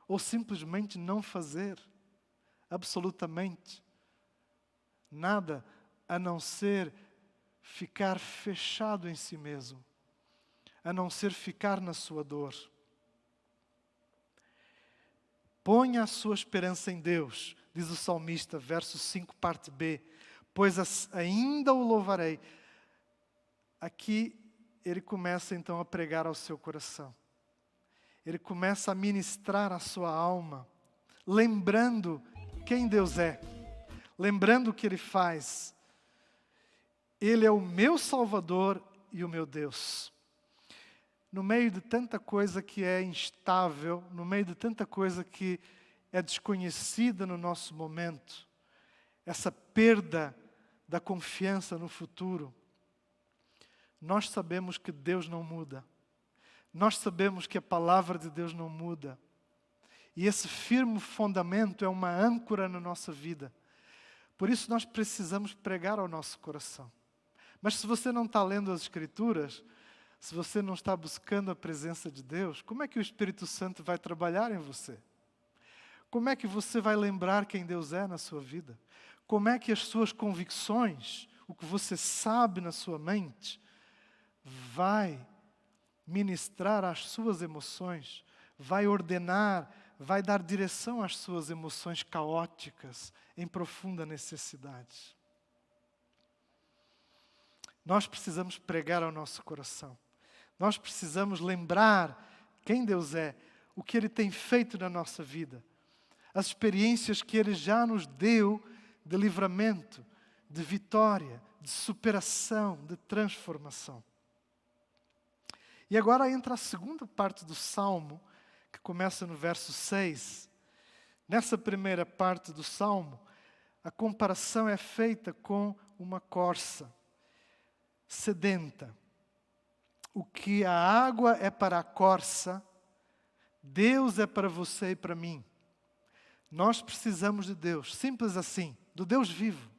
ou simplesmente não fazer absolutamente nada a não ser ficar fechado em si mesmo, a não ser ficar na sua dor? Ponha a sua esperança em Deus, diz o salmista, verso 5, parte B, pois ainda o louvarei. Aqui ele começa então a pregar ao seu coração. Ele começa a ministrar a sua alma, lembrando quem Deus é, lembrando o que Ele faz. Ele é o meu Salvador e o meu Deus. No meio de tanta coisa que é instável, no meio de tanta coisa que é desconhecida no nosso momento, essa perda da confiança no futuro, nós sabemos que Deus não muda. Nós sabemos que a palavra de Deus não muda. E esse firme fundamento é uma âncora na nossa vida. Por isso nós precisamos pregar ao nosso coração. Mas se você não está lendo as Escrituras, se você não está buscando a presença de Deus, como é que o Espírito Santo vai trabalhar em você? Como é que você vai lembrar quem Deus é na sua vida? Como é que as suas convicções, o que você sabe na sua mente, vai ministrar às suas emoções, vai ordenar, vai dar direção às suas emoções caóticas, em profunda necessidade? Nós precisamos pregar ao nosso coração. Nós precisamos lembrar quem Deus é, o que Ele tem feito na nossa vida, as experiências que Ele já nos deu de livramento, de vitória, de superação, de transformação. E agora entra a segunda parte do Salmo, que começa no verso 6. Nessa primeira parte do Salmo, a comparação é feita com uma corça sedenta. O que a água é para a corça, Deus é para você e para mim. Nós precisamos de Deus, simples assim, do Deus vivo.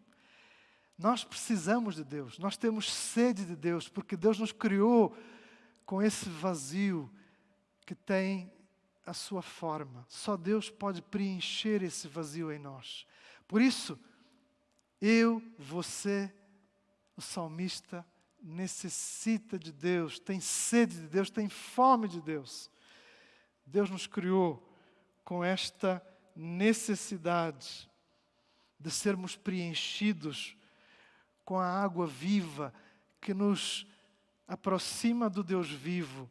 Nós precisamos de Deus, nós temos sede de Deus, porque Deus nos criou com esse vazio que tem a sua forma. Só Deus pode preencher esse vazio em nós. Por isso, eu, você, o salmista, necessita de Deus, tem sede de Deus, tem fome de Deus. Deus nos criou com esta necessidade de sermos preenchidos com a água viva que nos aproxima do Deus vivo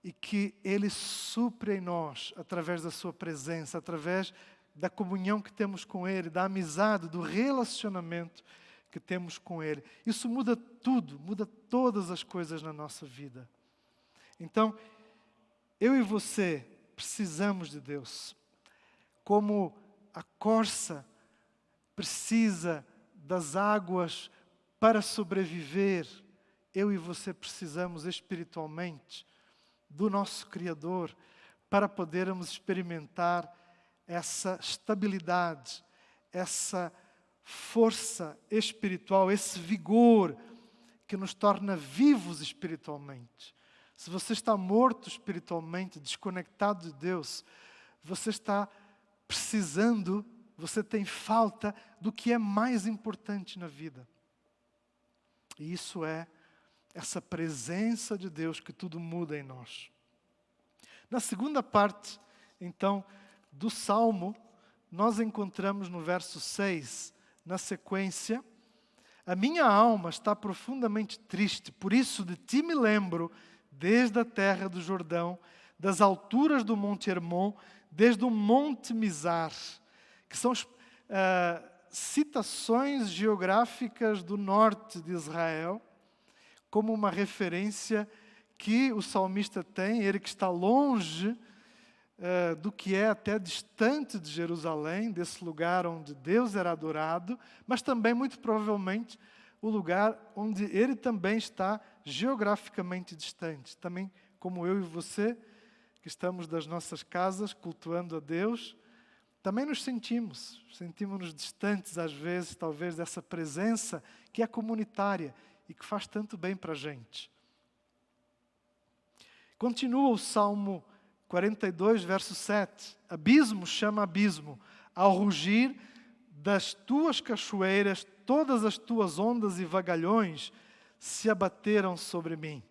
e que Ele supre em nós através da Sua presença, através da comunhão que temos com Ele, da amizade, do relacionamento que temos com Ele. Isso muda tudo, muda todas as coisas na nossa vida. Então, eu e você precisamos de Deus. Como a corça precisa das águas para sobreviver, eu e você precisamos espiritualmente do nosso Criador para podermos experimentar essa estabilidade, essa força espiritual, esse vigor que nos torna vivos espiritualmente. Se você está morto espiritualmente, desconectado de Deus, você está precisando, você tem falta do que é mais importante na vida. E isso é essa presença de Deus que tudo muda em nós. Na segunda parte, então, do Salmo, nós encontramos no verso 6, na sequência, a minha alma está profundamente triste, por isso de ti me lembro, desde a terra do Jordão, das alturas do Monte Hermon, desde o Monte Mizar, que são citações geográficas do norte de Israel, como uma referência que o salmista tem, ele que está longe do que é até distante de Jerusalém, desse lugar onde Deus era adorado, mas também, muito provavelmente, o lugar onde ele também está geograficamente distante. Também, como eu e você, que estamos das nossas casas cultuando a Deus, também nos sentimos-nos distantes às vezes, talvez, dessa presença que é comunitária e que faz tanto bem para a gente. Continua o Salmo 42, verso 7. Abismo chama abismo, ao rugir das tuas cachoeiras, todas as tuas ondas e vagalhões se abateram sobre mim.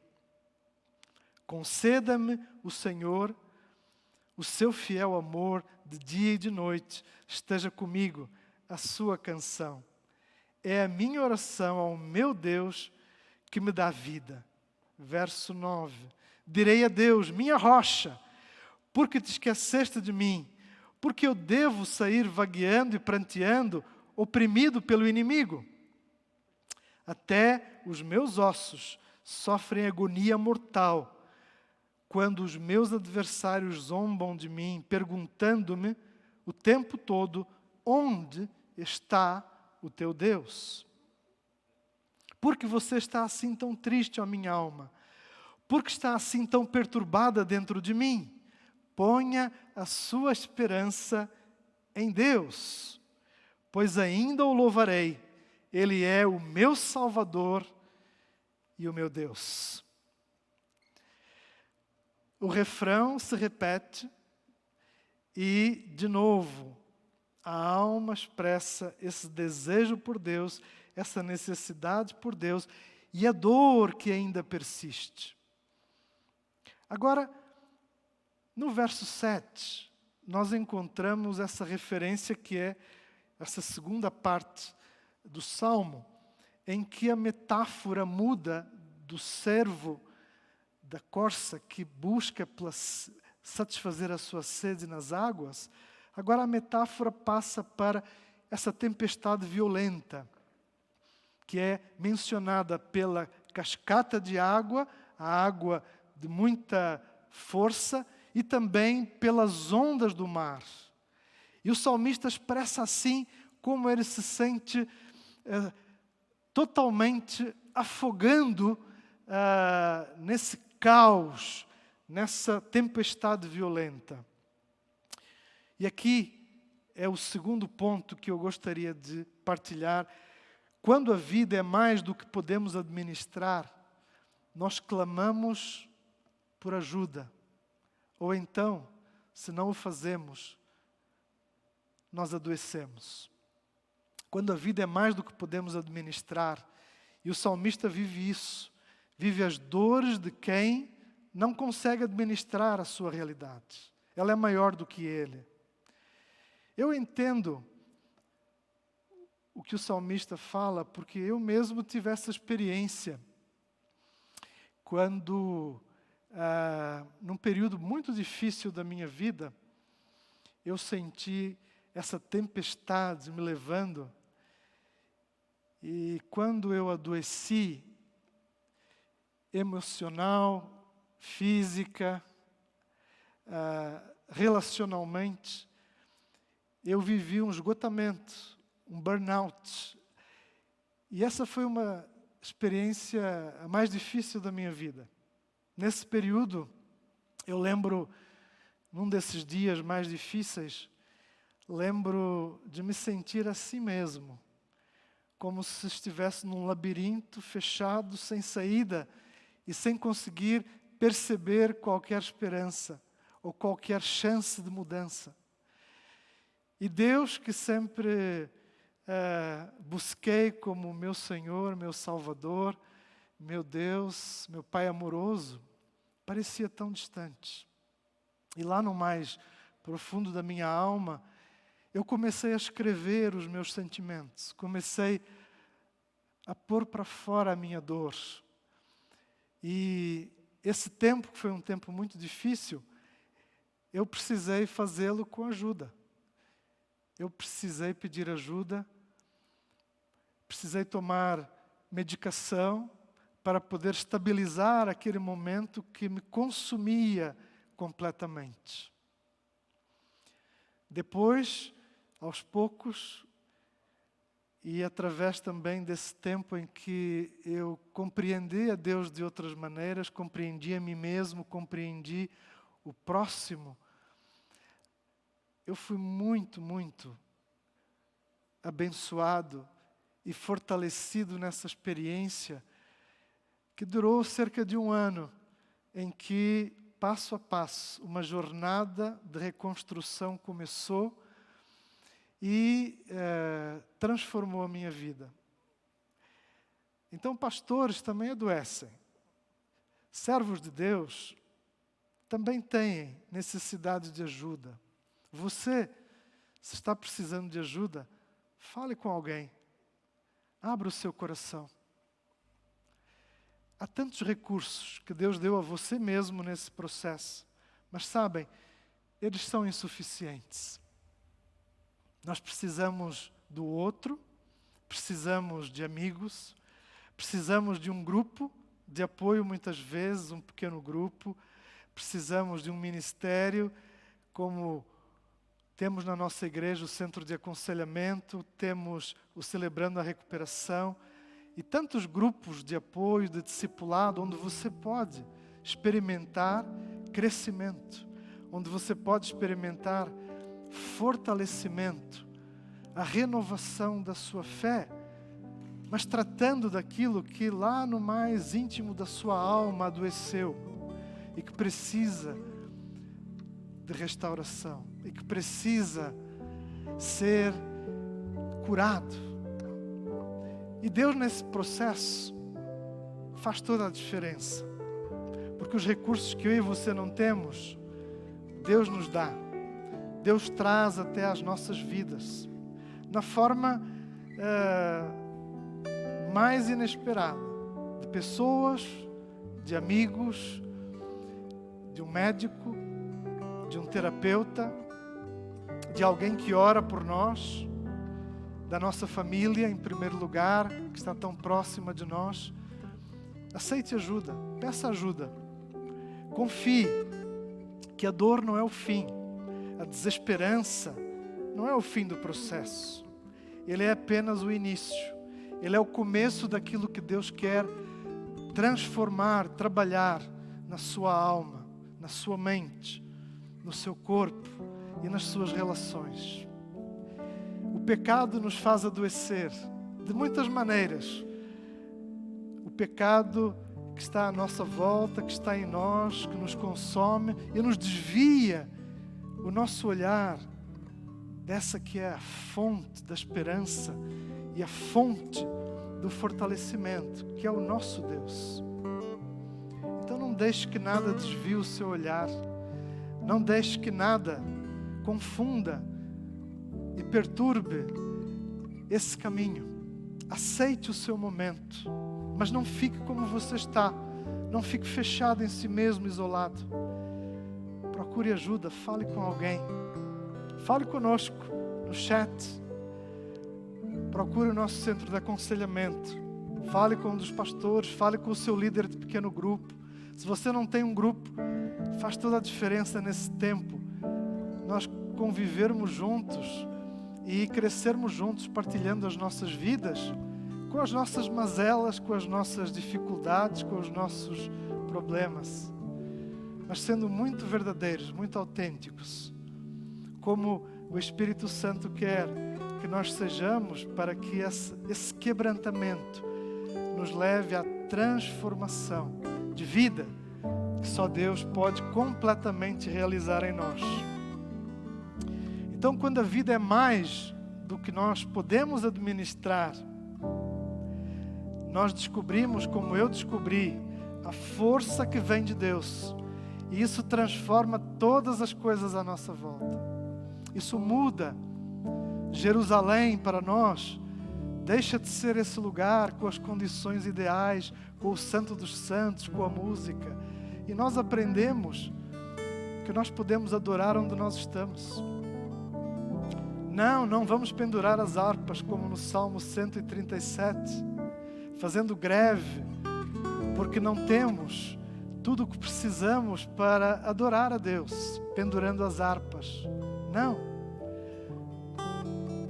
Conceda-me o Senhor o seu fiel amor de dia e de noite, esteja comigo a sua canção. É a minha oração ao meu Deus que me dá vida. Verso 9. Direi a Deus, minha rocha, porque te esqueceste de mim, porque eu devo sair vagueando e pranteando, oprimido pelo inimigo. Até os meus ossos sofrem agonia mortal, quando os meus adversários zombam de mim, perguntando-me o tempo todo, onde está o teu Deus? Porque você está assim tão triste, ó minha alma? Porque está assim tão perturbada dentro de mim? Ponha a sua esperança em Deus, pois ainda o louvarei. Ele é o meu Salvador e o meu Deus. O refrão se repete e, de novo, a alma expressa esse desejo por Deus, essa necessidade por Deus e a dor que ainda persiste. Agora, no verso 7, nós encontramos essa referência que é essa segunda parte do Salmo, em que a metáfora muda do servo da corça que busca satisfazer a sua sede nas águas. Agora a metáfora passa para essa tempestade violenta, que é mencionada pela cascata de água, a água de muita força, e também pelas ondas do mar. E o salmista expressa assim como ele se sente totalmente afogando nesse caos, nessa tempestade violenta. E aqui é o segundo ponto que eu gostaria de partilhar. Quando a vida é mais do que podemos administrar, nós clamamos por ajuda. Ou então, se não o fazemos, nós adoecemos. Quando a vida é mais do que podemos administrar, e o salmista vive isso, vive as dores de quem não consegue administrar a sua realidade. Ela é maior do que ele. Eu entendo o que o salmista fala, porque eu mesmo tive essa experiência. Quando, num período muito difícil da minha vida, eu senti essa tempestade me levando. E quando eu adoeci, emocional, física, relacionalmente, eu vivi um esgotamento, um burnout. E essa foi uma experiência a mais difícil da minha vida. Nesse período, eu lembro, num desses dias mais difíceis, lembro de me sentir assim mesmo, como se estivesse num labirinto fechado, sem saída, e sem conseguir perceber qualquer esperança ou qualquer chance de mudança. E Deus, que sempre busquei como meu Senhor, meu Salvador, meu Deus, meu Pai amoroso, parecia tão distante. E lá no mais profundo da minha alma, eu comecei a escrever os meus sentimentos, comecei a pôr para fora a minha dor. E esse tempo, que foi um tempo muito difícil, eu precisei fazê-lo com ajuda. Eu precisei pedir ajuda, precisei tomar medicação para poder estabilizar aquele momento que me consumia completamente. Depois, aos poucos, e através também desse tempo em que eu compreendi a Deus de outras maneiras, compreendi a mim mesmo, compreendi o próximo, eu fui muito, muito abençoado e fortalecido nessa experiência que durou cerca de 1 ano, em que, passo a passo, uma jornada de reconstrução começou e transformou a minha vida. Então, pastores também adoecem. Servos de Deus também têm necessidade de ajuda. Você, se está precisando de ajuda, fale com alguém. Abra o seu coração. Há tantos recursos que Deus deu a você mesmo nesse processo. Mas sabem, eles são insuficientes. Nós precisamos do outro, precisamos de amigos, precisamos de um grupo de apoio, muitas vezes, um pequeno grupo. Precisamos de um ministério, como temos na nossa igreja o Centro de Aconselhamento, temos o Celebrando a Recuperação, e tantos grupos de apoio, de discipulado, onde você pode experimentar crescimento, onde você pode experimentar fortalecimento, a renovação da sua fé, mas tratando daquilo que lá no mais íntimo da sua alma adoeceu e que precisa de restauração e que precisa ser curado. E Deus, nesse processo, faz toda a diferença. Porque os recursos que eu e você não temos, Deus nos dá. Deus traz até as nossas vidas, na forma mais inesperada, de pessoas, de amigos, de um médico, de um terapeuta, de alguém que ora por nós, da nossa família, em primeiro lugar, que está tão próxima de nós. Aceite ajuda, peça ajuda. Confie que a dor não é o fim, a desesperança não é o fim do processo. Ele é apenas o início. Ele é o começo daquilo que Deus quer transformar, trabalhar na sua alma, na sua mente, no seu corpo e nas suas relações. O pecado nos faz adoecer de muitas maneiras. O pecado que está à nossa volta, que está em nós, que nos consome e nos desvia o nosso olhar dessa que é a fonte da esperança e a fonte do fortalecimento, que é o nosso Deus. Então não deixe que nada desvie o seu olhar, não deixe que nada confunda e perturbe esse caminho. Aceite o seu momento, mas não fique como você está, não fique fechado em si mesmo, isolado. Procure ajuda, fale com alguém, fale conosco no chat, procure o nosso centro de aconselhamento, fale com um dos pastores, fale com o seu líder de pequeno grupo. Se você não tem um grupo, faz toda a diferença nesse tempo, nós convivermos juntos e crescermos juntos, partilhando as nossas vidas, com as nossas mazelas, com as nossas dificuldades, com os nossos problemas, mas sendo muito verdadeiros, muito autênticos, como o Espírito Santo quer que nós sejamos, para que esse quebrantamento nos leve à transformação de vida que só Deus pode completamente realizar em nós. Então, quando a vida é mais do que nós podemos administrar, nós descobrimos, como eu descobri, a força que vem de Deus. E isso transforma todas as coisas à nossa volta. Isso muda Jerusalém para nós. Deixa de ser esse lugar com as condições ideais, com o Santo dos Santos, com a música. E nós aprendemos que nós podemos adorar onde nós estamos. Não vamos pendurar as harpas como no Salmo 137, fazendo greve, porque não temos tudo o que precisamos para adorar a Deus, pendurando as harpas. Não.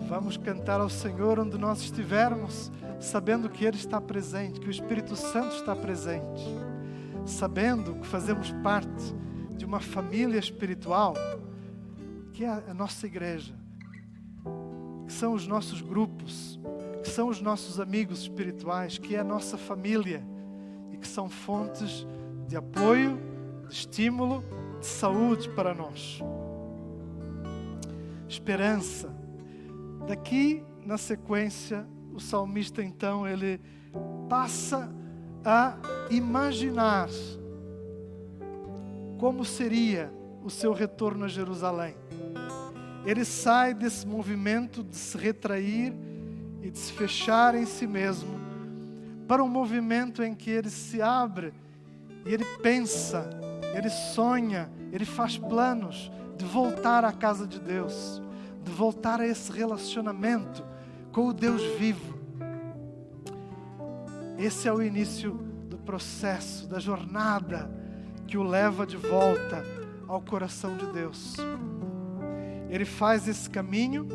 Vamos cantar ao Senhor onde nós estivermos, sabendo que Ele está presente, que o Espírito Santo está presente, sabendo que fazemos parte de uma família espiritual, que é a nossa igreja, que são os nossos grupos, que são os nossos amigos espirituais, que é a nossa família e que são fontes de apoio, de estímulo, de saúde para nós. Esperança. Daqui, na sequência, o salmista então, ele passa a imaginar como seria o seu retorno a Jerusalém. Ele sai desse movimento de se retrair e de se fechar em si mesmo para um movimento em que ele se abre e ele pensa, ele sonha, ele faz planos de voltar à casa de Deus, de voltar a esse relacionamento com o Deus vivo. Esse é o início do processo, da jornada que o leva de volta ao coração de Deus. Ele faz esse caminho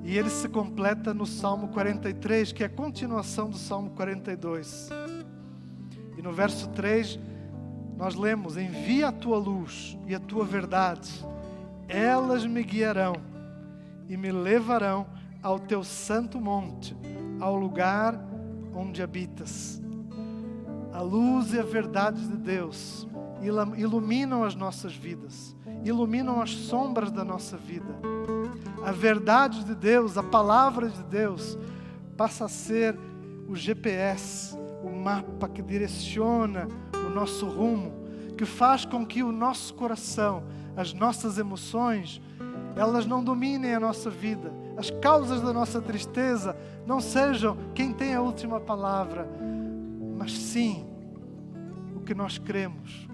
e ele se completa no Salmo 43, que é a continuação do Salmo 42. E no verso 3, nós lemos: envia a tua luz e a tua verdade, elas me guiarão e me levarão ao teu santo monte, ao lugar onde habitas. A luz e a verdade de Deus iluminam as nossas vidas, iluminam as sombras da nossa vida. A verdade de Deus, a palavra de Deus, passa a ser o GPS, o mapa que direciona o nosso rumo, que faz com que o nosso coração, as nossas emoções, elas não dominem a nossa vida. As causas da nossa tristeza não sejam quem tem a última palavra, mas sim o que nós cremos,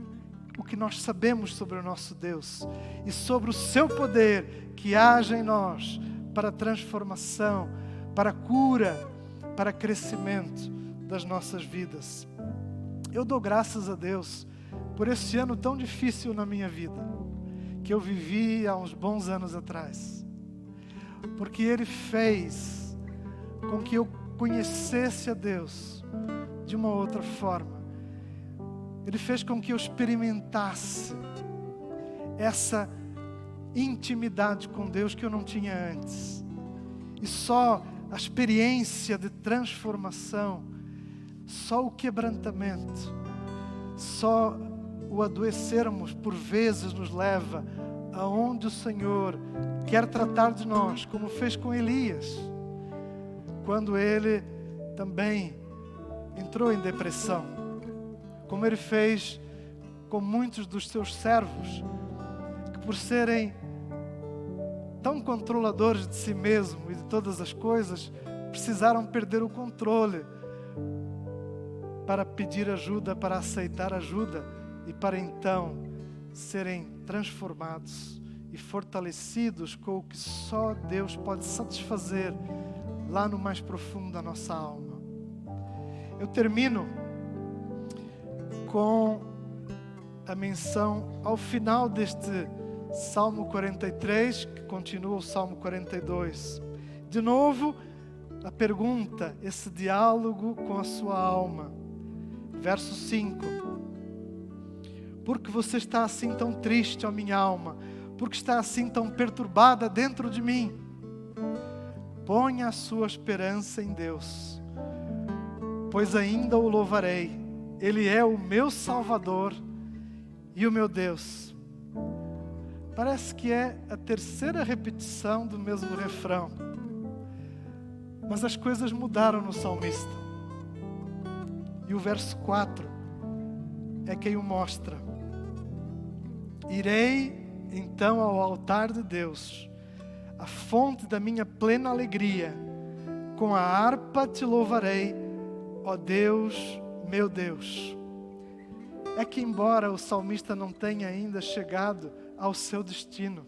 o que nós sabemos sobre o nosso Deus e sobre o seu poder que age em nós para transformação, para cura, para crescimento das nossas vidas. Eu dou graças a Deus por esse ano tão difícil na minha vida, que eu vivi há uns bons anos atrás, porque Ele fez com que eu conhecesse a Deus de uma outra forma. Ele fez com que eu experimentasse essa intimidade com Deus que eu não tinha antes. E só a experiência de transformação, só o quebrantamento, só o adoecermos por vezes nos leva aonde o Senhor quer tratar de nós, como fez com Elias, quando ele também entrou em depressão, como ele fez com muitos dos seus servos, que por serem tão controladores de si mesmo e de todas as coisas, precisaram perder o controle para pedir ajuda, para aceitar ajuda e para então serem transformados e fortalecidos com o que só Deus pode satisfazer lá no mais profundo da nossa alma. Eu termino com a menção ao final deste Salmo 43, que continua o Salmo 42. De novo, a pergunta, esse diálogo com a sua alma. Verso 5. Por que você está assim tão triste, ó minha alma? Por que está assim tão perturbada dentro de mim? Ponha a sua esperança em Deus, pois ainda o louvarei. Ele é o meu Salvador e o meu Deus. Parece que é a terceira repetição do mesmo refrão, mas as coisas mudaram no salmista. E o verso 4 é quem o mostra. Irei então ao altar de Deus, a fonte da minha plena alegria. Com a harpa te louvarei, ó Deus, meu Deus. É que embora o salmista não tenha ainda chegado ao seu destino,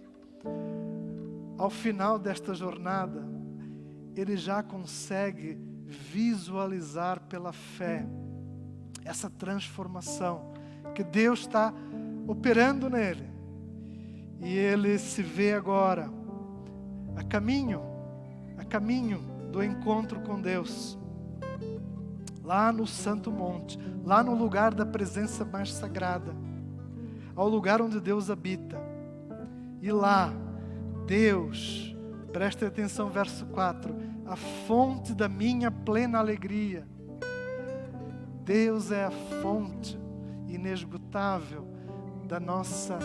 ao final desta jornada, ele já consegue visualizar pela fé essa transformação que Deus está operando nele. E ele se vê agora a caminho do encontro com Deus, lá no Santo Monte, lá no lugar da presença mais sagrada, ao lugar onde Deus habita. E lá Deus, preste atenção, verso 4, a fonte da minha plena alegria. Deus é a fonte inesgotável da nossa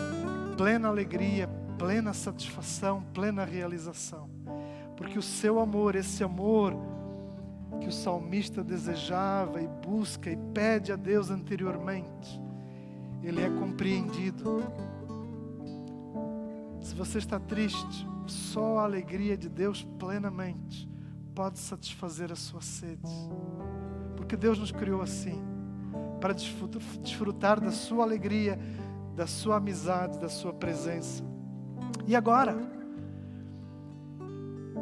plena alegria, plena satisfação, plena realização. Porque o seu amor, esse amor que o salmista desejava e busca e pede a Deus anteriormente, ele é compreendido. Se você está triste, só a alegria de Deus plenamente pode satisfazer a sua sede. Porque Deus nos criou assim, para desfrutar da sua alegria, da sua amizade, da sua presença. E agora,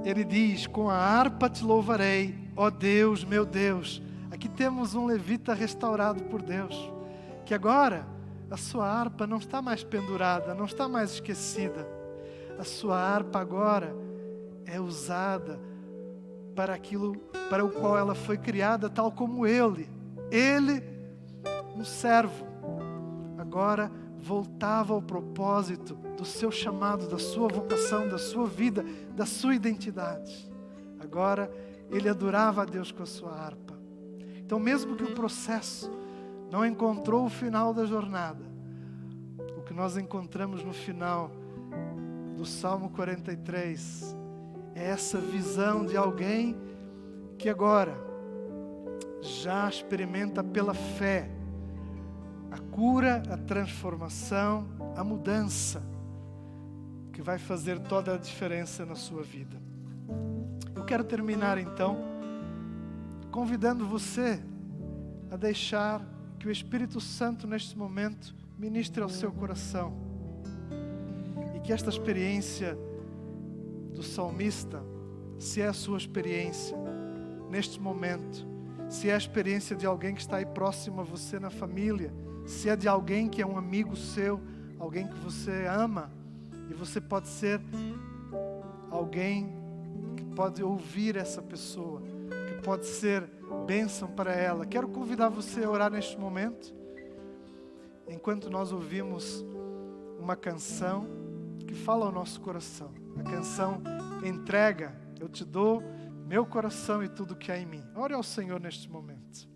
ele diz, com a harpa te louvarei, ó Deus, meu Deus. Aqui temos um levita restaurado por Deus, que agora a sua harpa não está mais pendurada, não está mais esquecida. A sua harpa agora é usada para aquilo para o qual ela foi criada, tal como ele, um servo, agora voltava ao propósito do seu chamado, da sua vocação, da sua vida, da sua identidade. Agora ele adorava a Deus com a sua harpa. Então, mesmo que o processo não encontrou o final da jornada, o que nós encontramos no final do Salmo 43 é essa visão de alguém que agora já experimenta pela fé a cura, a transformação, a mudança que vai fazer toda a diferença na sua vida. Eu quero terminar então convidando você a deixar que o Espírito Santo neste momento ministre ao seu coração e que esta experiência do salmista, se é a sua experiência neste momento, se é a experiência de alguém que está aí próximo a você na família, se é de alguém que é um amigo seu, alguém que você ama, e você pode ser alguém que pode ouvir essa pessoa, que pode ser bênção para ela. Quero convidar você a orar neste momento, enquanto nós ouvimos uma canção que fala ao nosso coração. A canção entrega, eu te dou meu coração e tudo que há em mim. Ore ao Senhor neste momento.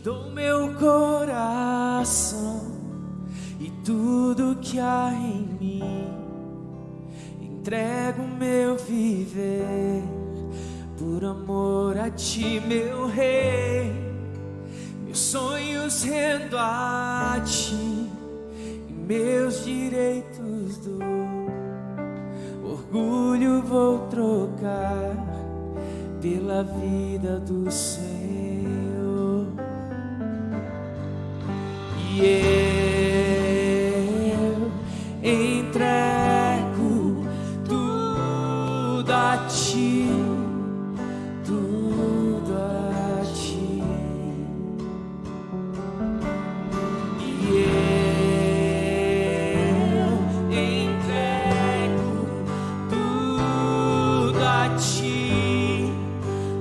Dou meu coração e tudo que há em mim, entrego meu viver por amor a ti, meu rei. Meus sonhos rendo a ti e meus direitos dou. Orgulho vou trocar pela vida do Senhor. E eu entrego tudo a ti, tudo a ti. E eu entrego tudo a ti,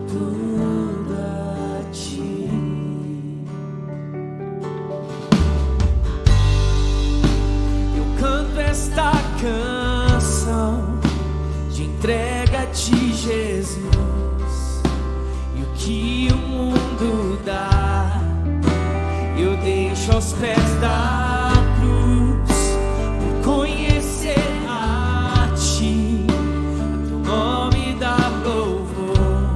tudo a ti. Esta canção de entrega de Jesus, e o que o mundo dá eu deixo aos pés da cruz, por conhecer a ti, teu nome dá louvor,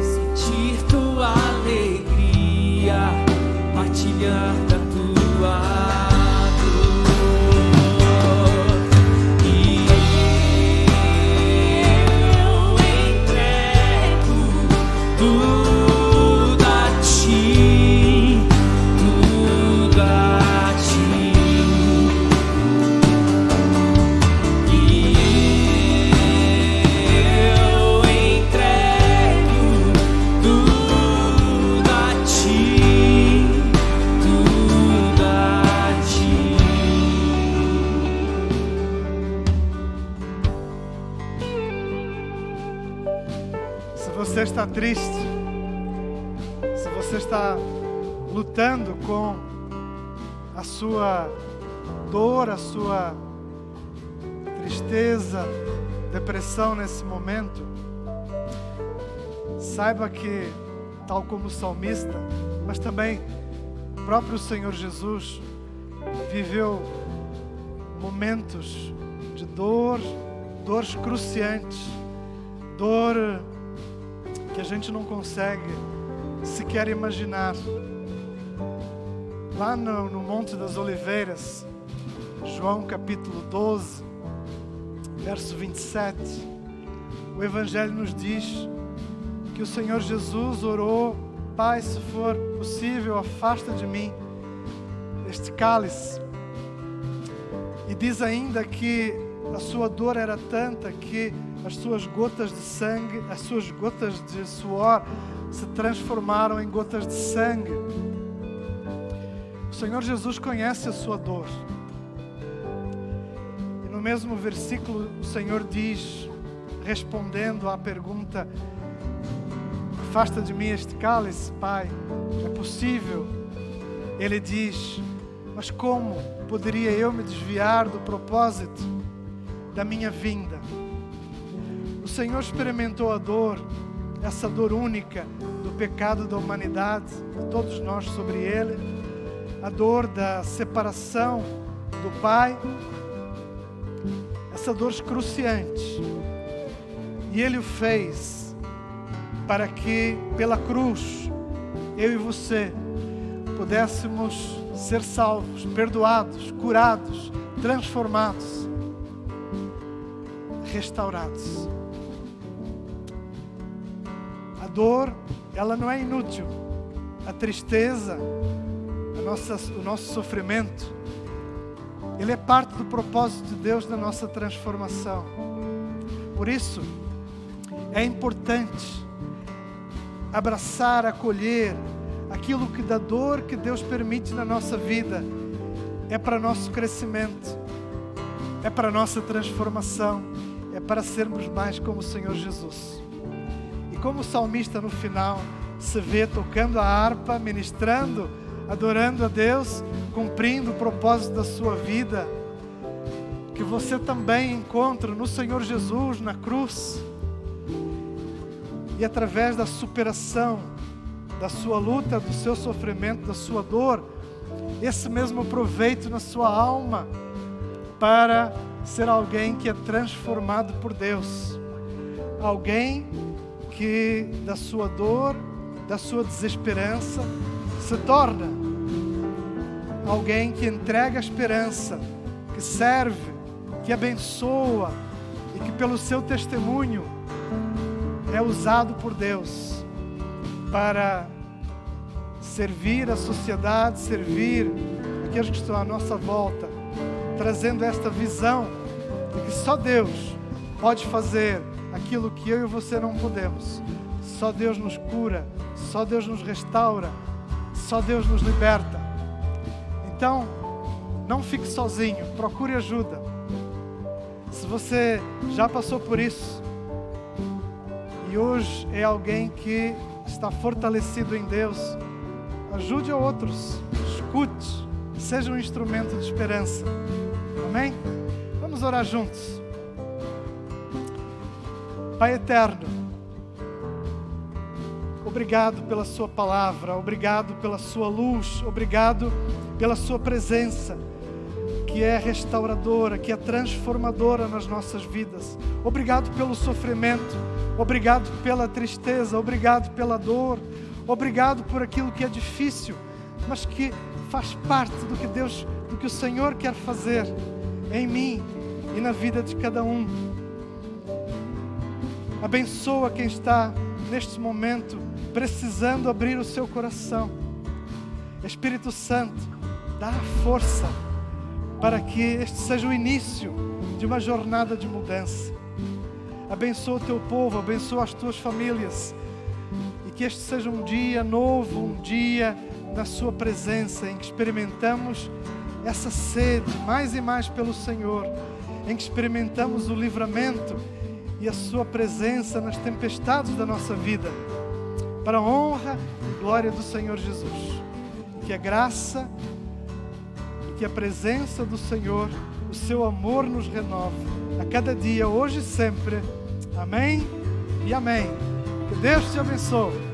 sentir tua alegria, partilhar da tua tudo a ti, tudo a você está triste, se você está lutando com a sua dor, a sua tristeza, depressão nesse momento, saiba que, tal como o salmista, mas também o próprio Senhor Jesus viveu momentos de dor, dores cruciantes, dor que a gente não consegue sequer imaginar. Lá no Monte das Oliveiras, João capítulo 12, verso 27, o Evangelho nos diz que o Senhor Jesus orou: Pai, se for possível, afasta de mim este cálice. E diz ainda que a sua dor era tanta que as suas gotas de sangue, as suas gotas de suor se transformaram em gotas de sangue. O Senhor Jesus conhece a sua dor. E no mesmo versículo o Senhor diz, respondendo à pergunta: afasta de mim este cálice, Pai, é possível? Ele diz: mas como poderia eu me desviar do propósito da minha vinda? O Senhor experimentou a dor, essa dor única do pecado da humanidade, de todos nós sobre Ele, a dor da separação do Pai, essa dor excruciante. E Ele o fez para que, pela cruz, eu e você pudéssemos ser salvos, perdoados, curados, transformados, restaurados. A dor, ela não é inútil. A tristeza, o nosso sofrimento, ele é parte do propósito de Deus na nossa transformação. Por isso, é importante abraçar, acolher aquilo que da dor que Deus permite na nossa vida. É para nosso crescimento, é para nossa transformação, é para sermos mais como o Senhor Jesus. E como o salmista no final se vê tocando a harpa, ministrando, adorando a Deus, cumprindo o propósito da sua vida, que você também encontra no Senhor Jesus, na cruz, e através da superação da sua luta, do seu sofrimento, da sua dor, esse mesmo proveito na sua alma para ser alguém que é transformado por Deus, alguém que da sua dor, da sua desesperança, se torna alguém que entrega a esperança, que serve, que abençoa e que pelo seu testemunho é usado por Deus para servir a sociedade, servir aqueles que estão à nossa volta, trazendo esta visão de que só Deus pode fazer aquilo que eu e você não podemos. Só Deus nos cura, só Deus nos restaura, só Deus nos liberta. Então, não fique sozinho, procure ajuda. Se você já passou por isso e hoje é alguém que está fortalecido em Deus, ajude a outros, escute, seja um instrumento de esperança. Amém? Vamos orar juntos. Pai eterno, obrigado pela sua palavra, obrigado pela sua luz, obrigado pela sua presença, que é restauradora, que é transformadora nas nossas vidas. Obrigado pelo sofrimento, obrigado pela tristeza, obrigado pela dor, obrigado por aquilo que é difícil, mas que faz parte do que o Senhor quer fazer em mim e na vida de cada um. Abençoa quem está neste momento precisando abrir o seu coração. Espírito Santo, dá força para que este seja o início de uma jornada de mudança. Abençoa o teu povo, abençoa as tuas famílias, e que este seja um dia novo, um dia na sua presença, em que experimentamos essa sede mais e mais pelo Senhor, em que experimentamos o livramento e a sua presença nas tempestades da nossa vida, para a honra e glória do Senhor Jesus. Que a graça e que a presença do Senhor, o seu amor nos renove a cada dia, hoje e sempre. Amém e amém. Que Deus te abençoe.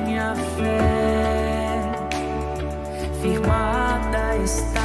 Minha fé firmada está